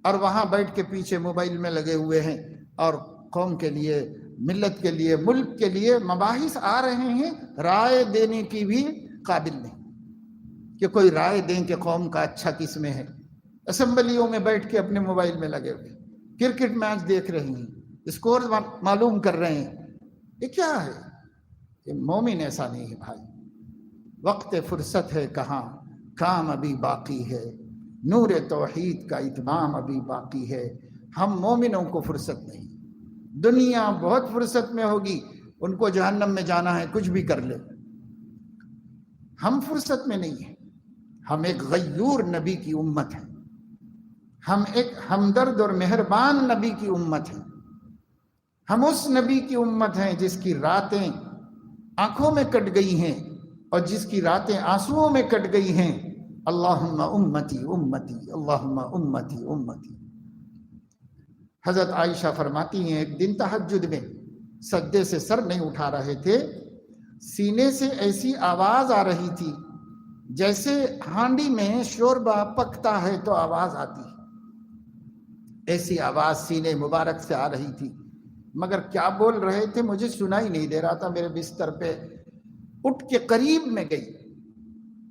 اور وہاں بیٹھ کے پیچھے موبائل میں لگے ہوئے ہیں اور قوم کے لیے، ملت کے لیے، ملک کے لیے مباحث آ رہے ہیں. رائے دینے کی بھی قابل نہیں کہ کوئی رائے دیں کہ قوم کا اچھا کس میں ہے. اسمبلیوں میں بیٹھ کے اپنے موبائل میں لگے ہوئے، کرکٹ میچ دیکھ رہے ہیں، اسکور معلوم کر رہے ہیں. یہ کیا ہے؟ یہ مومن ایسا نہیں ہے بھائی. وقت فرصت ہے کہاں، کام ابھی باقی ہے، نور توحید کا اتمام ابھی باقی ہے. ہم مومنوں کو فرصت نہیں. دنیا بہت فرصت میں ہوگی، ان کو جہنم میں جانا ہے، کچھ بھی کر لے. ہم فرصت میں نہیں ہیں. ہم ایک غیور نبی کی امت ہیں. ہم ایک ہمدرد اور مہربان نبی کی امت ہیں. ہم اس نبی کی امت ہیں جس کی راتیں آنکھوں میں کٹ گئی ہیں اور جس کی راتیں آنسوؤں میں کٹ گئی ہیں. اللہم امتی امتی، اللہم امتی امتی. حضرت عائشہ فرماتی ہیں ایک دن تہجد میں سجدے سے سر نہیں اٹھا رہے تھے، سینے سے ایسی آواز آ رہی تھی جیسے ہانڈی میں شوربہ پکتا ہے تو آواز آتی ہے. ایسی آواز سینے مبارک سے آ رہی تھی، مگر کیا بول رہے تھے مجھے سنائی نہیں دے رہا تھا. میرے بستر پہ اٹھ کے قریب میں گئی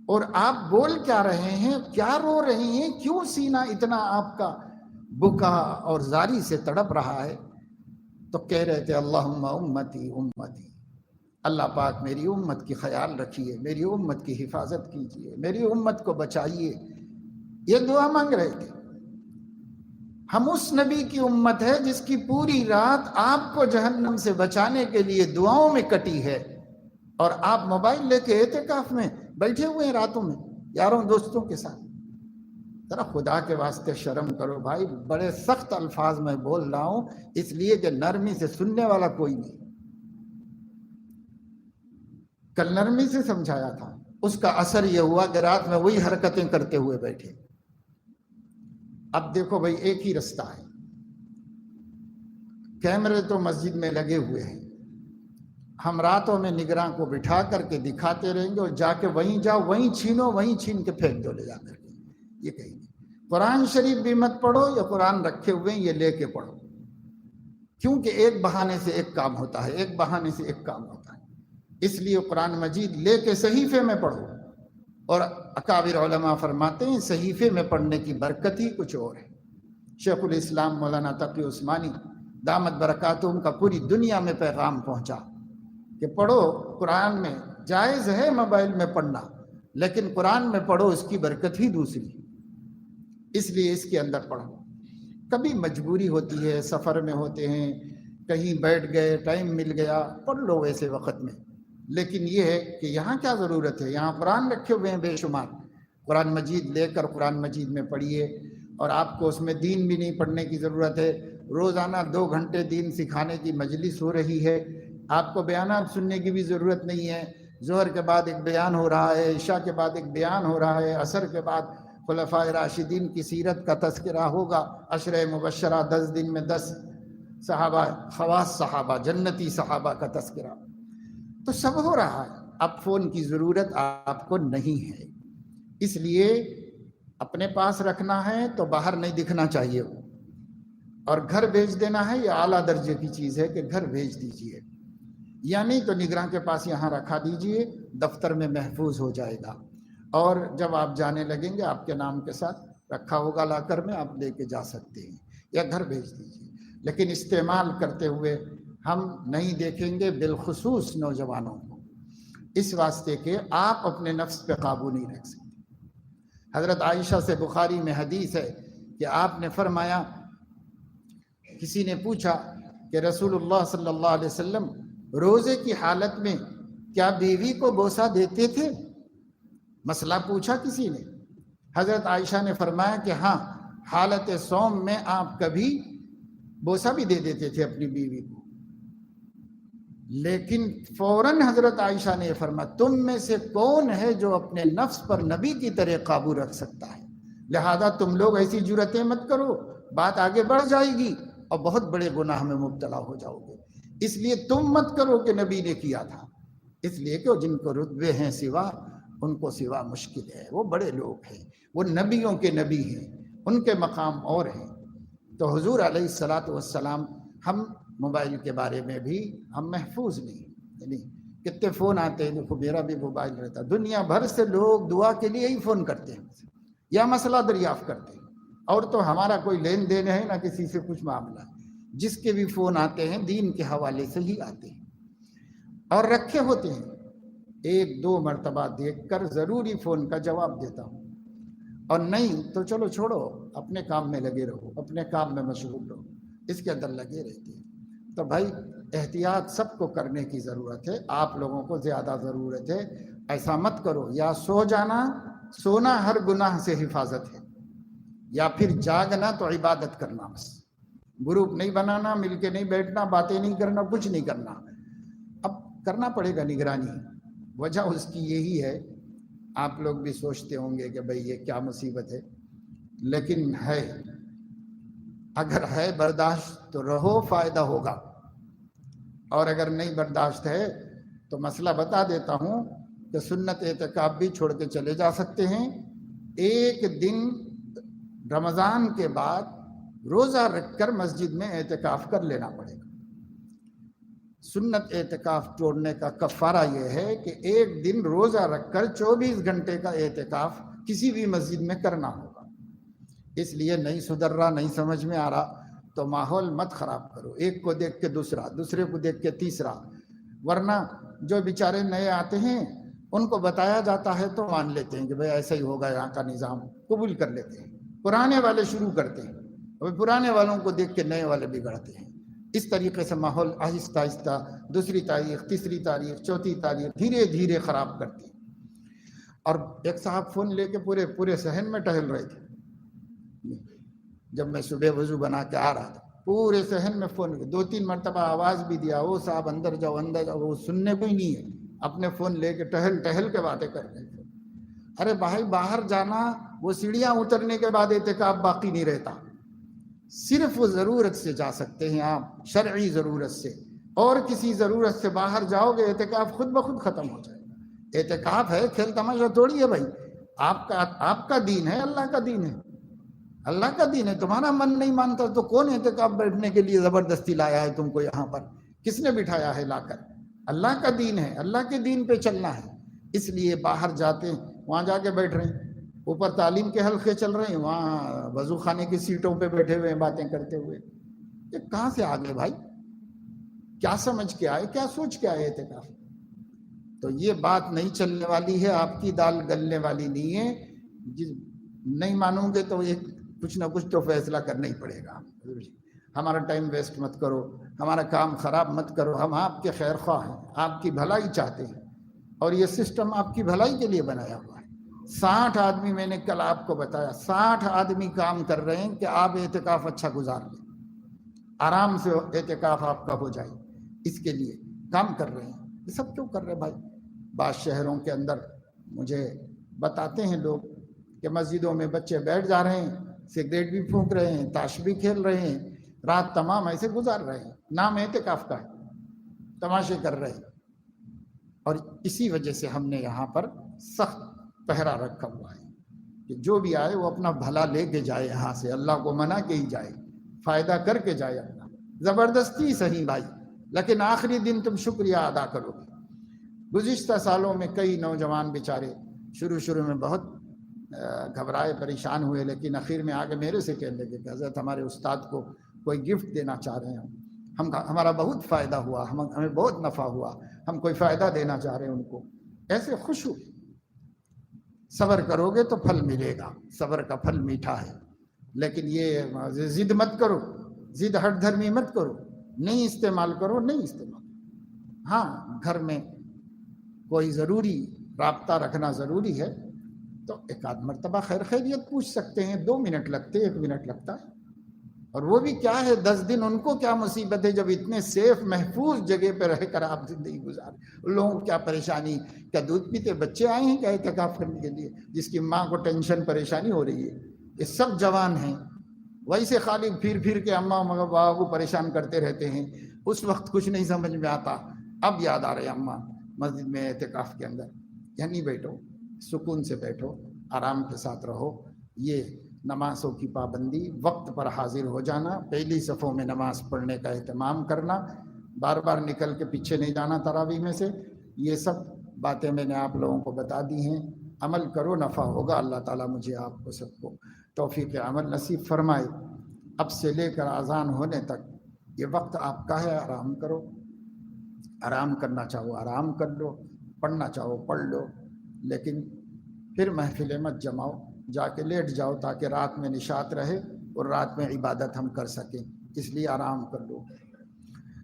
اور آپ بول کیا رہے ہیں، کیا رو رہے ہیں، کیوں سینہ اتنا آپ کا بکا اور زاری سے تڑپ رہا ہے؟ تو کہہ رہے تھے اللہم امتی امتی. اللہ پاک میری امت کی خیال رکھیے، میری امت کی حفاظت کیجیے، میری امت کو بچائیے. یہ دعا مانگ رہے تھے. ہم اس نبی کی امت ہے جس کی پوری رات آپ کو جہنم سے بچانے کے لیے دعاؤں میں کٹی ہے، اور آپ موبائل لے کے اعتکاف میں بیٹھے ہوئے ہیں راتوں میں یاروں دوستوں کے ساتھ. ذرا خدا کے واسطے شرم کرو بھائی، بڑے سخت الفاظ میں بول رہا ہوں اس لیے کہ نرمی سے سننے والا کوئی نہیں۔ کل نرمی سے سمجھایا تھا، اس کا اثر یہ ہوا کہ رات میں وہی حرکتیں کرتے ہوئے بیٹھے۔ اب دیکھو بھائی، ایک ہی رستہ ہے، کیمرے تو مسجد میں لگے ہوئے ہیں، ہم راتوں میں نگراں کو بٹھا کر کے دکھاتے رہیں گے اور جا کے وہیں جاؤ، وہیں چھینو، وہیں چھین کے پھینک دو لے جا کر کے، یہ کہیں گے۔ قرآن شریف بھی مت پڑھو، یا قرآن رکھے ہوئے ہیں یہ لے کے پڑھو، کیونکہ ایک بہانے سے ایک کام ہوتا ہے، ایک بہانے سے ایک کام ہوتا ہے۔ اس لیے قرآن مجید لے کے صحیفے میں پڑھو، اور اکابر علماء فرماتے ہیں صحیفے میں پڑھنے کی برکت ہی کچھ اور ہے۔ شیخ الاسلام مولانا تقی عثمانی دامت برکاتہم کا پوری دنیا میں پیغام پہنچا کہ پڑھو، قرآن میں جائز ہے موبائل میں پڑھنا، لیکن قرآن میں پڑھو، اس کی برکت ہی دوسری، اس لیے اس کے اندر پڑھو۔ کبھی مجبوری ہوتی ہے، سفر میں ہوتے ہیں، کہیں بیٹھ گئے، ٹائم مل گیا، پڑھ لو ویسے وقت میں، لیکن یہ ہے کہ یہاں کیا ضرورت ہے، یہاں قرآن رکھے ہوئے ہیں بے شمار، قرآن مجید لے کر قرآن مجید میں پڑھیے۔ اور آپ کو اس میں دین بھی نہیں پڑھنے کی ضرورت ہے، روزانہ 2 گھنٹے دین سکھانے کی مجلس ہو رہی ہے، آپ کو بیانات سننے کی بھی ضرورت نہیں ہے۔ ظہر کے بعد ایک بیان ہو رہا ہے، عشاء کے بعد ایک بیان ہو رہا ہے، عصر کے بعد خلفائے راشدین کی سیرت کا تذکرہ ہوگا، عشرہ مبشرہ 10 دن میں 10 صحابہ، خواص صحابہ، جنتی صحابہ کا تذکرہ، تو سب ہو رہا ہے۔ اب فون کی ضرورت آپ کو نہیں ہے، اس لیے اپنے پاس رکھنا ہے تو باہر نہیں دکھنا چاہیے وہ، اور گھر بھیج دینا ہے، یہ اعلیٰ درجے کی چیز ہے کہ گھر بھیج دیجئے، یا نہیں تو نگراں کے پاس یہاں رکھا دیجئے، دفتر میں محفوظ ہو جائے گا، اور جب آپ جانے لگیں گے آپ کے نام کے ساتھ رکھا ہوگا لاکر میں، آپ لے کے جا سکتے ہیں، یا گھر بھیج دیجئے۔ لیکن استعمال کرتے ہوئے ہم نہیں دیکھیں گے، بالخصوص نوجوانوں کو، اس واسطے کہ آپ اپنے نفس پہ قابو نہیں رکھ سکتے۔ حضرت عائشہ سے بخاری میں حدیث ہے کہ آپ نے فرمایا، کسی نے پوچھا کہ رسول اللہ صلی اللہ علیہ وسلم روزے کی حالت میں کیا بیوی کو بوسہ دیتے تھے؟ مسئلہ پوچھا کسی نے، حضرت عائشہ نے فرمایا کہ ہاں، حالت صوم میں آپ کبھی بوسہ بھی دے دیتے تھے اپنی بیوی کو، لیکن فوراً حضرت عائشہ نے فرمایا تم میں سے کون ہے جو اپنے نفس پر نبی کی طرح قابو رکھ سکتا ہے، لہذا تم لوگ ایسی جرأتیں مت کرو، بات آگے بڑھ جائے گی اور بہت بڑے گناہ میں مبتلا ہو جاؤ گے، اس لیے تم مت کرو کہ نبی نے کیا تھا، اس لیے کہ جن کو رتبے ہیں سوا، ان کو سوا مشکل ہے، وہ بڑے لوگ ہیں، وہ نبیوں کے نبی ہیں، ان کے مقام اور ہیں۔ تو حضور علیہ السلام، ہم موبائل کے بارے میں بھی ہم محفوظ نہیں، یعنی کتنے فون آتے ہیں، دیکھو میرا بھی موبائل رہتا، دنیا بھر سے لوگ دعا کے لیے ہی فون کرتے ہیں یا مسئلہ دریافت کرتے ہیں، اور تو ہمارا کوئی لین دین ہے نہ کسی سے کچھ معاملہ ہے، جس کے بھی فون آتے ہیں دین کے حوالے سے ہی آتے ہیں اور رکھے ہوتے ہیں، 1-2 مرتبہ دیکھ کر ضروری فون کا جواب دیتا ہوں، اور نہیں تو چلو چھوڑو، اپنے کام میں لگے رہو، اپنے کام میں مشغول رہو، اس کے اندر لگے رہتے ہیں۔ تو بھائی احتیاط سب کو کرنے کی ضرورت ہے، آپ لوگوں کو زیادہ ضرورت ہے، ایسا مت کرو، یا سو جانا، سونا ہر گناہ سے حفاظت ہے، یا پھر جاگنا تو عبادت کرنا، بس گروپ نہیں بنانا، مل کے نہیں بیٹھنا، باتیں نہیں کرنا، کچھ نہیں کرنا۔ اب کرنا پڑے گا نگرانی، وجہ اس کی یہی ہے، آپ لوگ بھی سوچتے ہوں گے کہ بھئی یہ کیا مصیبت ہے، لیکن ہے، اگر ہے برداشت تو رہو، فائدہ ہوگا، اور اگر نہیں برداشت ہے تو مسئلہ بتا دیتا ہوں کہ سنت اعتکاف بھی چھوڑ کے چلے جا سکتے ہیں، ایک دن رمضان کے بعد روزہ رکھ کر مسجد میں اعتکاف کر لینا پڑے گا۔ سنت اعتکاف توڑنے کا کفارہ یہ ہے کہ ایک دن روزہ رکھ کر 24 گھنٹے کا اعتکاف کسی بھی مسجد میں کرنا ہوگا۔ اس لیے نہیں سدھر رہا، نہیں سمجھ میں آ رہا تو ماحول مت خراب کرو، ایک کو دیکھ کے دوسرا، دوسرے کو دیکھ کے تیسرا، ورنہ جو بیچارے نئے آتے ہیں ان کو بتایا جاتا ہے تو مان لیتے ہیں کہ بھئی ایسا ہی ہوگا، یہاں کا نظام قبول کر لیتے ہیں، پرانے والے شروع کرتے ہیں، پرانے والوں کو دیکھ کے نئے والے بگڑتے ہیں، اس طریقے سے ماحول آہستہ آہستہ 2 تاریخ، 3 تاریخ، 4 تاریخ دھیرے دھیرے خراب کرتے ہیں۔ اور ایک صاحب فون لے کے پورے صحن میں ٹہل رہے تھے، جب میں صبح وضو بنا کے آ رہا تھا پورے صحن میں فون 2-3 مرتبہ آواز بھی دیا، وہ صاحب اندر جاؤ اندر جاؤ، وہ سننے کو ہی نہیں ہے، اپنے فون لے کے ٹہل کے باتیں کر رہے تھے۔ ارے بھائی باہر جانا، وہ سیڑھیاں اترنے کے بعد اعتکاف باقی نہیں رہتا، صرف وہ ضرورت سے جا سکتے ہیں آپ، شرعی ضرورت سے، اور کسی ضرورت سے باہر جاؤ گے اعتکاف خود بخود ختم ہو جائے گا۔ اعتکاف ہے کھیل تماشا تھوڑی ہے بھائی، آپ کا دین ہے، اللہ کا دین ہے، اللہ کا دین ہے۔ تمہارا من نہیں مانتا تو کون اعتکاف بیٹھنے کے لیے زبردستی لایا ہے تم کو یہاں پر؟ کس نے بٹھایا ہے لا کر؟ اللہ کا دین ہے، اللہ کے دین پہ چلنا ہے۔ اس لیے باہر جاتے ہیں، وہاں جا کے بیٹھ رہے ہیں، اوپر تعلیم کے حلقے چل رہے ہیں، وہاں وضو خانے کی سیٹوں پہ بیٹھے ہوئے ہیں باتیں کرتے ہوئے۔ یہ کہاں سے آ گئے بھائی؟ کیا سمجھ کے آئے، کیا سوچ کے آئے اعتکاف؟ تو یہ بات نہیں چلنے والی ہے، آپ کی دال گلنے والی نہیں ہے۔ نہیں مانوں گے تو ایک کچھ نہ کچھ تو فیصلہ کرنا ہی پڑے گا۔ ہمارا ٹائم ویسٹ مت کرو، ہمارا کام خراب مت کرو، ہم آپ کے خیر خواہ ہیں، آپ کی بھلائی چاہتے ہیں، اور یہ سسٹم آپ کی بھلائی کے لیے بنایا ہوا ہے۔ 60 آدمی، میں نے کل آپ کو بتایا، 60 آدمی کام کر رہے ہیں کہ آپ اعتکاف اچھا گزار لیں، آرام سے اعتکاف آپ کا ہو جائے، اس کے لیے کام کر رہے ہیں۔ یہ سب کیوں کر رہے بھائی؟ بعض شہروں کے اندر مجھے بتاتے ہیں لوگ کہ مسجدوں میں بچے بیٹھ جا رہے ہیں، سگریٹ بھی پھونک رہے ہیں، تاش بھی کھیل رہے ہیں، رات تمام ایسے گزار رہے ہیں، نام اعتکاف کا ہے، تماشے کر رہے ہیں۔ اور اسی وجہ سے ہم نے یہاں پر سخت پہرا رکھا ہوا ہے کہ جو بھی آئے وہ اپنا بھلا لے کے جائے، یہاں سے اللہ کو منا کے ہی جائے، فائدہ کر کے جائے اپنا، زبردستی صحیح بھائی، لیکن آخری دن تم شکریہ ادا کرو گے۔ گزشتہ سالوں میں کئی نوجوان بیچارے شروع میں بہت گھبرائے پریشان ہوئے، لیکن آخر میں آگے میرے سے کہنے لگے کہ حضرت ہمارے استاد کو کوئی گفٹ دینا چاہ رہے ہیں ہمارا بہت فائدہ ہوا، ہمیں بہت نفع ہوا، ہم کوئی فائدہ دینا چاہ رہے ہیں ان کو۔ ایسے خوش ہو، صبر کرو گے تو پھل ملے گا، صبر کا پھل میٹھا ہے۔ لیکن یہ ضد مت کرو، ضد ہٹ دھرمی مت کرو، نہیں استعمال کرو، نہیں استعمال۔ ہاں گھر میں کوئی ضروری رابطہ رکھنا ضروری ہے تو ایک آدھ مرتبہ خیر خیریت پوچھ سکتے ہیں، 2 منٹ لگتے، 1 منٹ لگتا ہے، اور وہ بھی کیا ہے 10 دن، ان کو کیا مصیبت ہے جب اتنے سیف محفوظ جگہ پہ رہ کر آپ زندگی گزار۔ ان لوگوں کو کیا پریشانی، کیا دودھ پیتے بچے آئے ہیں کیا اعتکاف کرنے کے لیے، جس کی ماں کو ٹینشن پریشانی ہو رہی ہے؟ یہ سب جوان ہیں، ویسے خالی پھر کے اماں بابا کو پریشان کرتے رہتے ہیں، اس وقت کچھ نہیں سمجھ میں آتا، اب یاد آ رہے اماں مسجد میں اعتکاف کے اندر۔ یعنی بیٹھو، سکون سے بیٹھو، آرام کے ساتھ رہو۔ یہ نمازوں کی پابندی، وقت پر حاضر ہو جانا، پہلی صفوں میں نماز پڑھنے کا اہتمام کرنا، بار بار نکل کے پیچھے نہیں جانا تراویح میں سے، یہ سب باتیں میں نے آپ لوگوں کو بتا دی ہیں۔ عمل کرو، نفع ہوگا۔ اللہ تعالیٰ مجھے آپ کو سب کو توفیق عمل نصیب فرمائے۔ اب سے لے کر اذان ہونے تک یہ وقت آپ کا ہے، آرام کرو، آرام کرنا چاہو آرام کر لو، پڑھنا چاہو پڑھ لو، لیکن پھر محفل مت جماؤ، جا کے لیٹ جاؤ تاکہ رات میں نشاط رہے اور رات میں عبادت ہم کر سکیں، اس لیے آرام کر لو۔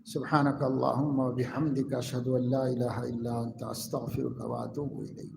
سبحانک اللہم و بحمدک اشہد ان لا الہ الا انت استغفرک و اتوب الیک۔